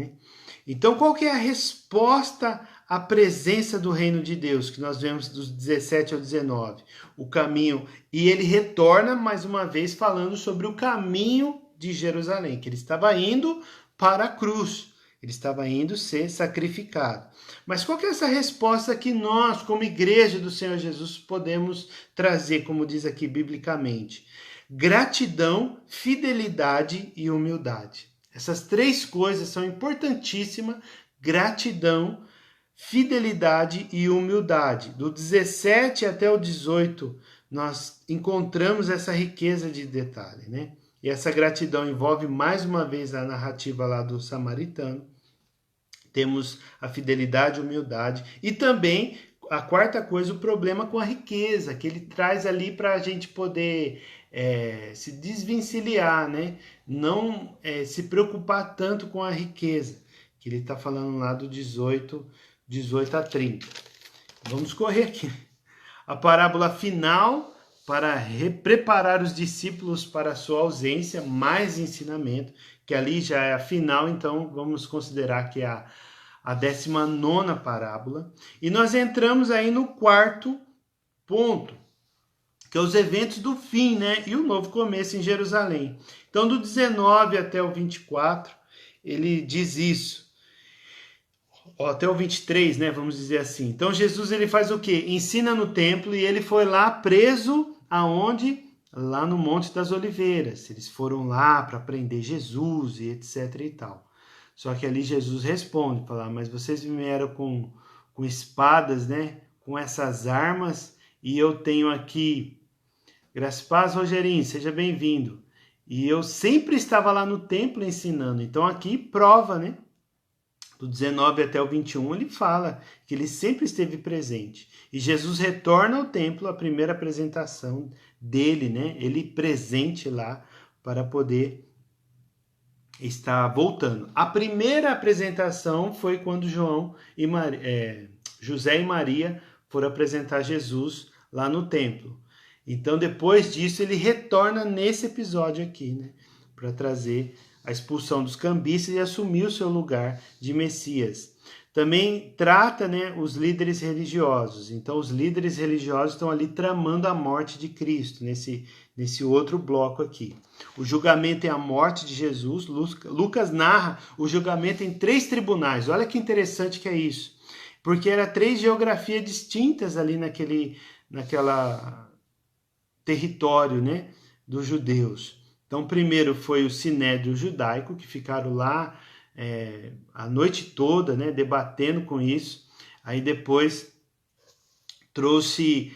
Speaker 1: Então, qual que é a resposta à presença do reino de Deus, que nós vemos dos 17 ao 19? O caminho, e ele retorna mais uma vez falando sobre o caminho de Jerusalém, que ele estava indo para a cruz, ele estava indo ser sacrificado. Mas qual que é essa resposta que nós, como igreja do Senhor Jesus, podemos trazer, como diz aqui biblicamente? Gratidão, fidelidade e humildade. Essas 3 coisas são importantíssimas: gratidão, fidelidade e humildade. Do 17 até o 18, nós encontramos essa riqueza de detalhe, E essa gratidão envolve mais uma vez a narrativa lá do samaritano. Temos a fidelidade e humildade. E também, a quarta coisa, o problema com a riqueza, que ele traz ali para a gente poder se desvencilhar, Não se preocupar tanto com a riqueza, que ele está falando lá do 18 a 30. Vamos correr aqui. A parábola final, para preparar os discípulos para a sua ausência, mais ensinamento, que ali já é a final, então vamos considerar que é a 19ª parábola. E nós entramos aí no 4º ponto, que é os eventos do fim, e o novo começo em Jerusalém. Então, do 19 até o 24, ele diz isso. até o 23, né, vamos dizer assim. Então Jesus ele faz o quê? Ensina no templo e ele foi lá preso aonde? Lá no Monte das Oliveiras. Eles foram lá para prender Jesus e etc e tal. Só que ali Jesus responde, fala, mas vocês vieram com espadas, né, com essas armas, e eu tenho aqui, graças a paz, Rogerinho, seja bem-vindo. E eu sempre estava lá no templo ensinando, então aqui prova, né? Do 19 até o 21, ele fala que ele sempre esteve presente. E Jesus retorna ao templo, a primeira apresentação dele, né? Ele presente lá para poder estar voltando. A primeira apresentação foi quando José e Maria foram apresentar Jesus lá no templo. Então, depois disso, ele retorna nesse episódio aqui, né? Para trazer a expulsão dos cambistas e assumir o seu lugar de Messias. Também trata, né, os líderes religiosos. Então, os líderes religiosos estão ali tramando a morte de Cristo, nesse outro bloco aqui. O julgamento é a morte de Jesus. Lucas narra o julgamento em 3 tribunais. Olha que interessante que é isso. Porque eram 3 geografias distintas ali naquela território, né, dos judeus. Então, primeiro foi o Sinédrio Judaico, que ficaram lá a noite toda, né, debatendo com isso. Aí depois trouxe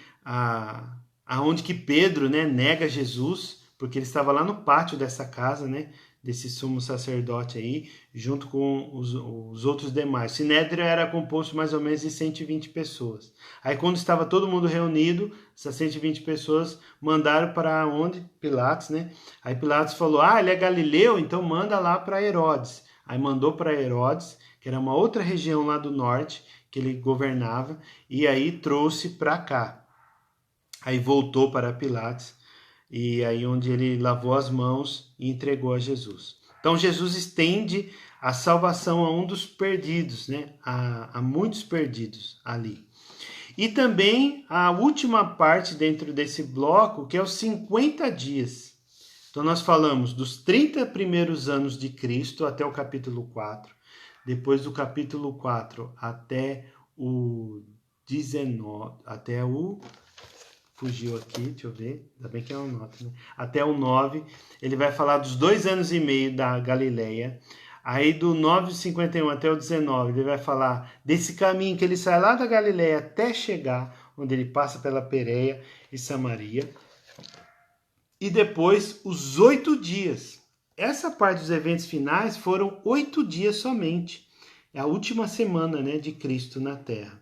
Speaker 1: aonde que Pedro, né, nega Jesus, porque ele estava lá no pátio dessa casa, né, desse sumo sacerdote aí, junto com os outros demais. O Sinédrio era composto mais ou menos de 120 pessoas. Aí quando estava todo mundo reunido, essas 120 pessoas mandaram para onde? Pilatos, né? Aí Pilatos falou, ele é galileu, então manda lá para Herodes. Aí mandou para Herodes, que era uma outra região lá do norte, que ele governava, e aí trouxe para cá. Aí voltou para Pilatos, e aí onde ele lavou as mãos e entregou a Jesus. Então Jesus estende a salvação a um dos perdidos, né? A muitos perdidos ali. E também a última parte dentro desse bloco, que é os 50 dias. Então nós falamos dos 30 primeiros anos de Cristo até o capítulo 4. Depois do capítulo 4 até o 19, até o... Fugiu aqui, deixa eu ver, ainda bem que é uma nota, né? Até o 9, ele vai falar dos 2 anos e meio da Galileia. Aí do 9:51 até o 19, ele vai falar desse caminho que ele sai lá da Galileia até chegar, onde ele passa pela Pérea e Samaria. E depois os 8 dias. Essa parte dos eventos finais foram 8 dias somente. É a última semana, né, de Cristo na Terra.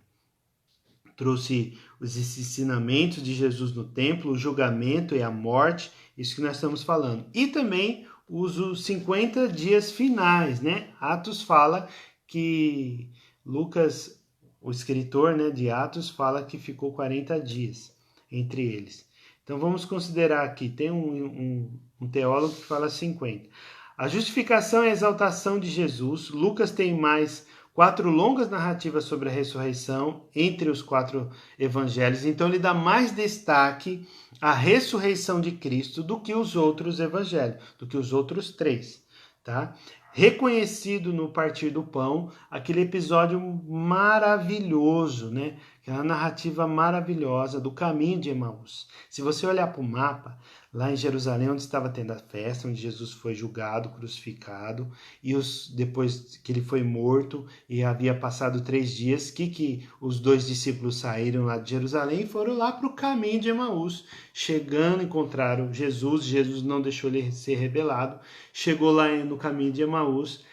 Speaker 1: Trouxe os ensinamentos de Jesus no templo, o julgamento e a morte, isso que nós estamos falando. E também os 50 dias finais, né? Atos fala que Lucas, o escritor, né, de Atos, fala que ficou 40 dias entre eles. Então vamos considerar aqui, tem um teólogo que fala 50. A justificação e a exaltação de Jesus, Lucas tem mais 4 longas narrativas sobre a ressurreição entre os 4 evangelhos, então ele dá mais destaque à ressurreição de Cristo do que os outros evangelhos, do que os outros 3, tá? Reconhecido no partir do pão, aquele episódio maravilhoso, né? Aquela narrativa maravilhosa do caminho de Emaús. Se você olhar para o mapa, lá em Jerusalém, onde estava tendo a festa, onde Jesus foi julgado, crucificado, e depois que ele foi morto e havia passado 3 dias, que os 2 discípulos saíram lá de Jerusalém e foram lá para o caminho de Emaús. Chegando, encontraram Jesus não deixou ele ser revelado, chegou lá no caminho de Emaús,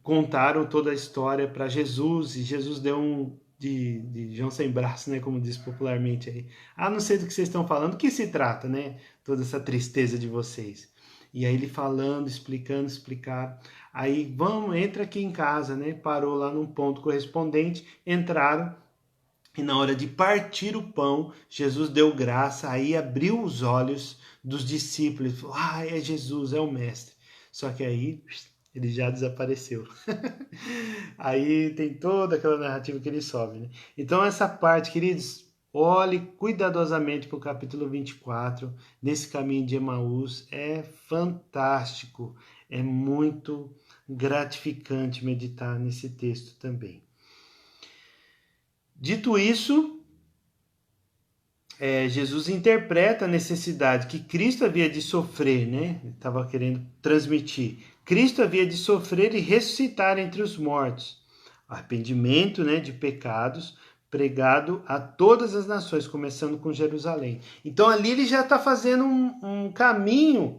Speaker 1: contaram toda a história para Jesus, e Jesus deu de João sem braço, né, como diz popularmente aí. Não sei do que vocês estão falando, do que se trata, né, toda essa tristeza de vocês. E aí ele falando, explicando, aí entra aqui em casa, né, parou lá num ponto correspondente, entraram, e na hora de partir o pão, Jesus deu graça, aí abriu os olhos dos discípulos, falou, é Jesus, é o mestre. Só que aí ele já desapareceu. Aí tem toda aquela narrativa que ele sobe, né? Então essa parte, queridos, olhe cuidadosamente para o capítulo 24, nesse caminho de Emaús, é fantástico, é muito gratificante meditar nesse texto também. Dito isso, Jesus interpreta a necessidade que Cristo havia de sofrer, né? Ele estava querendo transmitir. Cristo havia de sofrer e ressuscitar entre os mortos. Arrependimento, né, de pecados, pregado a todas as nações, começando com Jerusalém. Então ali ele já está fazendo um caminho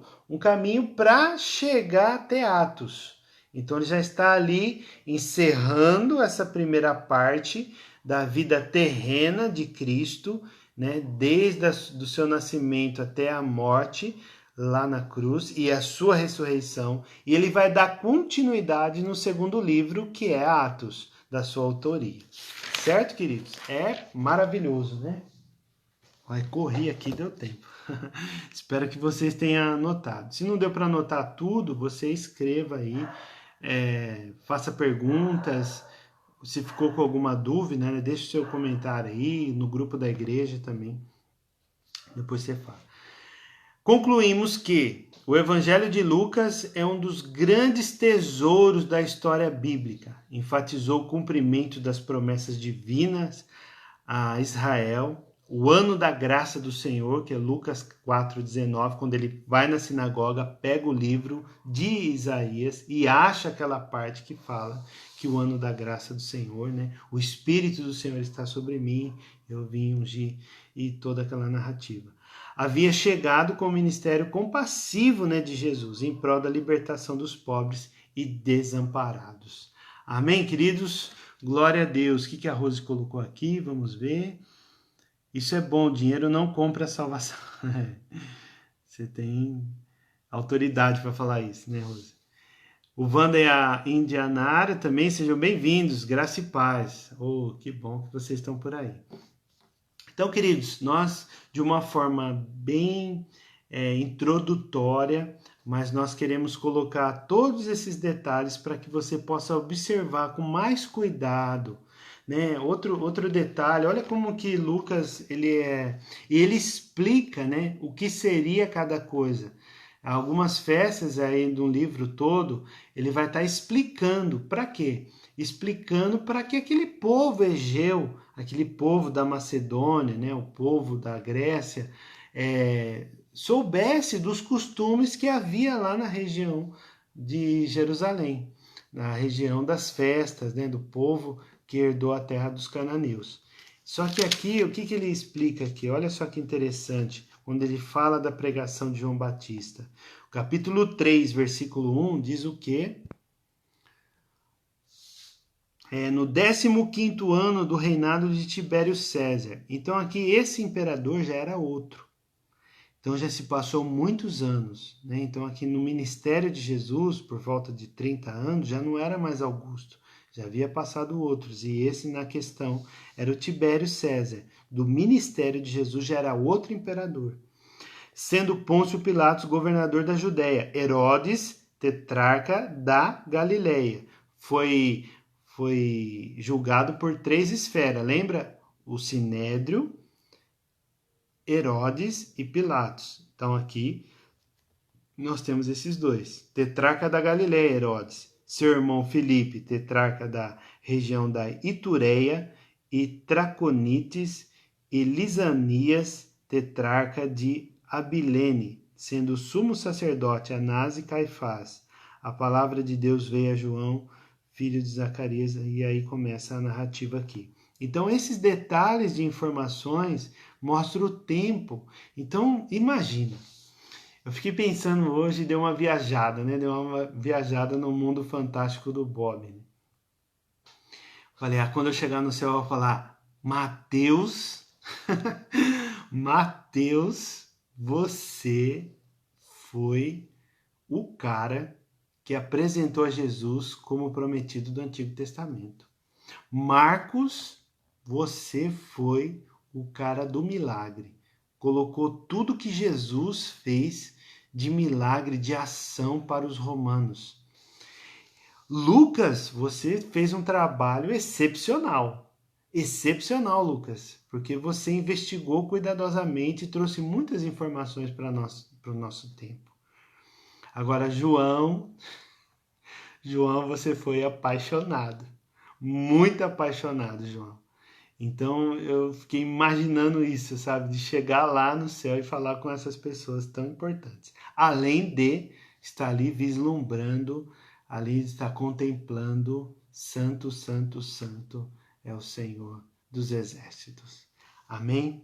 Speaker 1: para chegar até Atos. Então ele já está ali encerrando essa primeira parte da vida terrena de Cristo, né, desde do seu nascimento até a morte lá na cruz e a sua ressurreição, e ele vai dar continuidade no segundo livro, que é Atos, da sua autoria. Certo, queridos? É maravilhoso, né? Vai correr aqui, deu tempo. Espero que vocês tenham anotado. Se não deu para anotar tudo, você escreva aí, faça perguntas. Se ficou com alguma dúvida, né, deixe o seu comentário aí, no grupo da igreja também. Depois você fala. Concluímos que o Evangelho de Lucas é um dos grandes tesouros da história bíblica. Enfatizou o cumprimento das promessas divinas a Israel, o ano da graça do Senhor, que é Lucas 4,19, quando ele vai na sinagoga, pega o livro de Isaías e acha aquela parte que fala que o ano da graça do Senhor, né? O Espírito do Senhor está sobre mim, eu vim ungir, e toda aquela narrativa. Havia chegado com o ministério compassivo, né, de Jesus, em prol da libertação dos pobres e desamparados. Amém, queridos? Glória a Deus. O que a Rose colocou aqui? Vamos ver. Isso é bom, dinheiro não compra a salvação. Você tem autoridade para falar isso, né, Rose? O Wanda e a Indianara também sejam bem-vindos, graça e paz. Oh, que bom que vocês estão por aí. Então, queridos, nós, de uma forma bem introdutória, mas nós queremos colocar todos esses detalhes para que você possa observar com mais cuidado, né? Outro detalhe, olha como que Lucas ele explica, né, o que seria cada coisa. Algumas festas aí do livro todo, ele vai estar explicando para quê? Explicando para que aquele povo egeu, aquele povo da Macedônia, né, o povo da Grécia, soubesse dos costumes que havia lá na região de Jerusalém, na região das festas, né, do povo que herdou a terra dos cananeus. Só que aqui, o que ele explica aqui? Olha só que interessante, quando ele fala da pregação de João Batista. O capítulo 3, versículo 1, diz o quê? No 15º ano do reinado de Tibério César. Então aqui esse imperador já era outro. Então já se passou muitos anos, né? Então aqui no ministério de Jesus, por volta de 30 anos, já não era mais Augusto, já havia passado outros, e esse na questão era o Tibério César. Do ministério de Jesus já era outro imperador. Sendo Pôncio Pilatos governador da Judéia, Herodes, tetrarca da Galileia, foi julgado por 3 esferas, lembra? O Sinédrio, Herodes e Pilatos. Então aqui nós temos esses dois. Tetrarca da Galileia, Herodes. Seu irmão Filipe, tetrarca da região da Itureia e Traconites, e Lisanias, tetrarca de Abilene, sendo sumo sacerdote Anás e Caifás. A palavra de Deus veio a João, filho de Zacarias, e aí começa a narrativa aqui. Então, esses detalhes de informações mostram o tempo. Então, imagina. Eu fiquei pensando hoje, deu uma viajada, né? Deu uma viajada no mundo fantástico do Bob. Né? Falei, quando eu chegar no céu, eu vou falar, Mateus, Mateus, você foi o cara que apresentou a Jesus como prometido do Antigo Testamento. Marcos, você foi o cara do milagre. Colocou tudo que Jesus fez de milagre, de ação para os romanos. Lucas, você fez um trabalho excepcional. Excepcional, Lucas, porque você investigou cuidadosamente e trouxe muitas informações para o nosso tempo. Agora, João, João, você foi apaixonado. Muito apaixonado, João. Então eu fiquei imaginando isso, sabe? De chegar lá no céu e falar com essas pessoas tão importantes. Além de estar ali vislumbrando, ali estar contemplando, Santo, Santo, Santo é o Senhor dos Exércitos. Amém?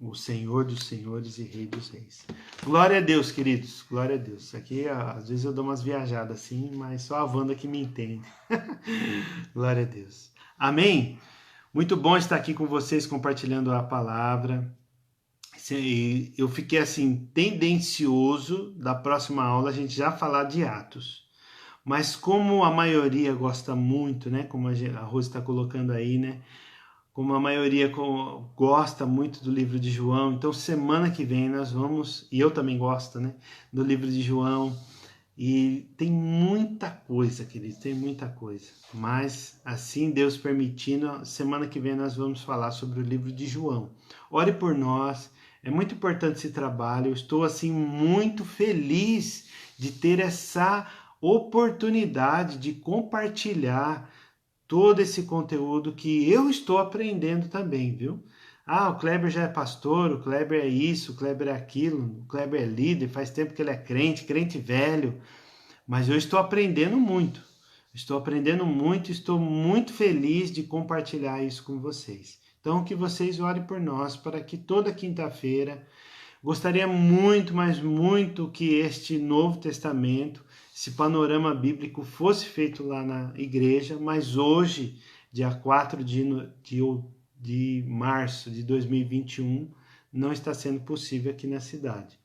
Speaker 1: O Senhor dos Senhores e Rei dos Reis. Glória a Deus, queridos. Glória a Deus. Aqui, às vezes eu dou umas viajadas assim, mas só a Wanda que me entende. Glória a Deus. Amém? Muito bom estar aqui com vocês compartilhando a palavra. Eu fiquei assim tendencioso da próxima aula a gente já falar de Atos. Mas como a maioria gosta muito, né? Como a Rose está colocando aí, né? Como a maioria gosta muito do livro de João, então semana que vem nós vamos, e eu também gosto, né? Do livro de João. E tem muita coisa, queridos, tem muita coisa. Mas, assim, Deus permitindo, semana que vem nós vamos falar sobre o livro de João. Ore por nós, é muito importante esse trabalho. Eu estou, assim, muito feliz de ter essa oportunidade de compartilhar todo esse conteúdo que eu estou aprendendo também, viu? Ah, o Kleber já é pastor, o Kleber é isso, o Kleber é aquilo, o Kleber é líder, faz tempo que ele é crente, crente velho, mas eu estou aprendendo muito. Estou muito feliz de compartilhar isso com vocês. Então, que vocês orem por nós para que toda quinta-feira, gostaria muito, mas muito que este Novo Testamento, esse panorama bíblico fosse feito lá na igreja, mas hoje, dia 4 de março de 2021, não está sendo possível aqui na cidade.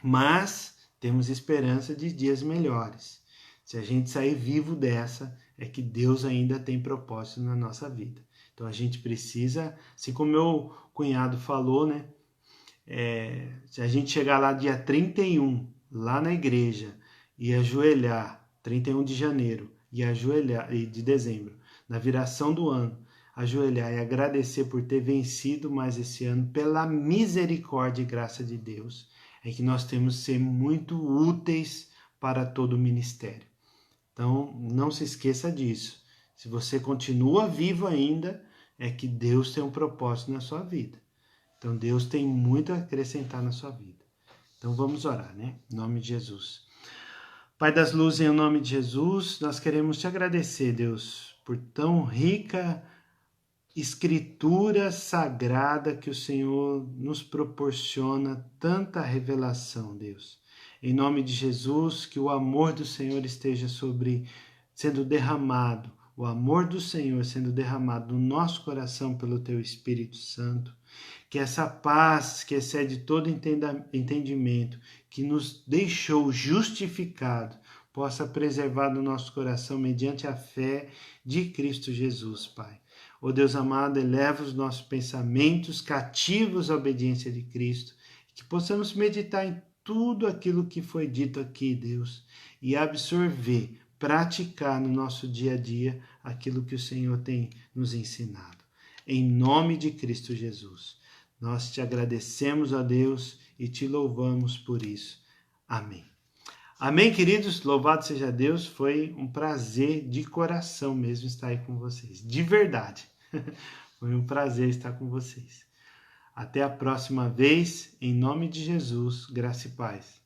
Speaker 1: Mas temos esperança de dias melhores. Se a gente sair vivo dessa, é que Deus ainda tem propósito na nossa vida. Então a gente precisa, assim como meu cunhado falou, né? Se a gente chegar lá dia 31, lá na igreja, e ajoelhar, 31 de janeiro, e ajoelhar, e de dezembro, na viração do ano, ajoelhar e agradecer por ter vencido mais esse ano, pela misericórdia e graça de Deus, é que nós temos que ser muito úteis para todo o ministério. Então, não se esqueça disso. Se você continua vivo ainda, é que Deus tem um propósito na sua vida. Então, Deus tem muito a acrescentar na sua vida. Então, vamos orar, né? Em nome de Jesus. Pai das luzes, em nome de Jesus, nós queremos te agradecer, Deus, por tão rica escritura sagrada que o Senhor nos proporciona, tanta revelação, Deus. Em nome de Jesus, que o amor do Senhor esteja sendo derramado, o amor do Senhor sendo derramado no nosso coração pelo teu Espírito Santo. Que essa paz que excede todo entendimento, que nos deixou justificado, possa preservar no nosso coração mediante a fé de Cristo Jesus, Pai. Ó Deus amado, eleva os nossos pensamentos cativos à obediência de Cristo, que possamos meditar em tudo aquilo que foi dito aqui, Deus, e absorver, praticar no nosso dia a dia aquilo que o Senhor tem nos ensinado. Em nome de Cristo Jesus. Nós te agradecemos, ó Deus, e te louvamos por isso. Amém. Amém, queridos? Louvado seja Deus. Foi um prazer de coração mesmo estar aí com vocês. De verdade. Foi um prazer estar com vocês. Até a próxima vez. Em nome de Jesus, graça e paz.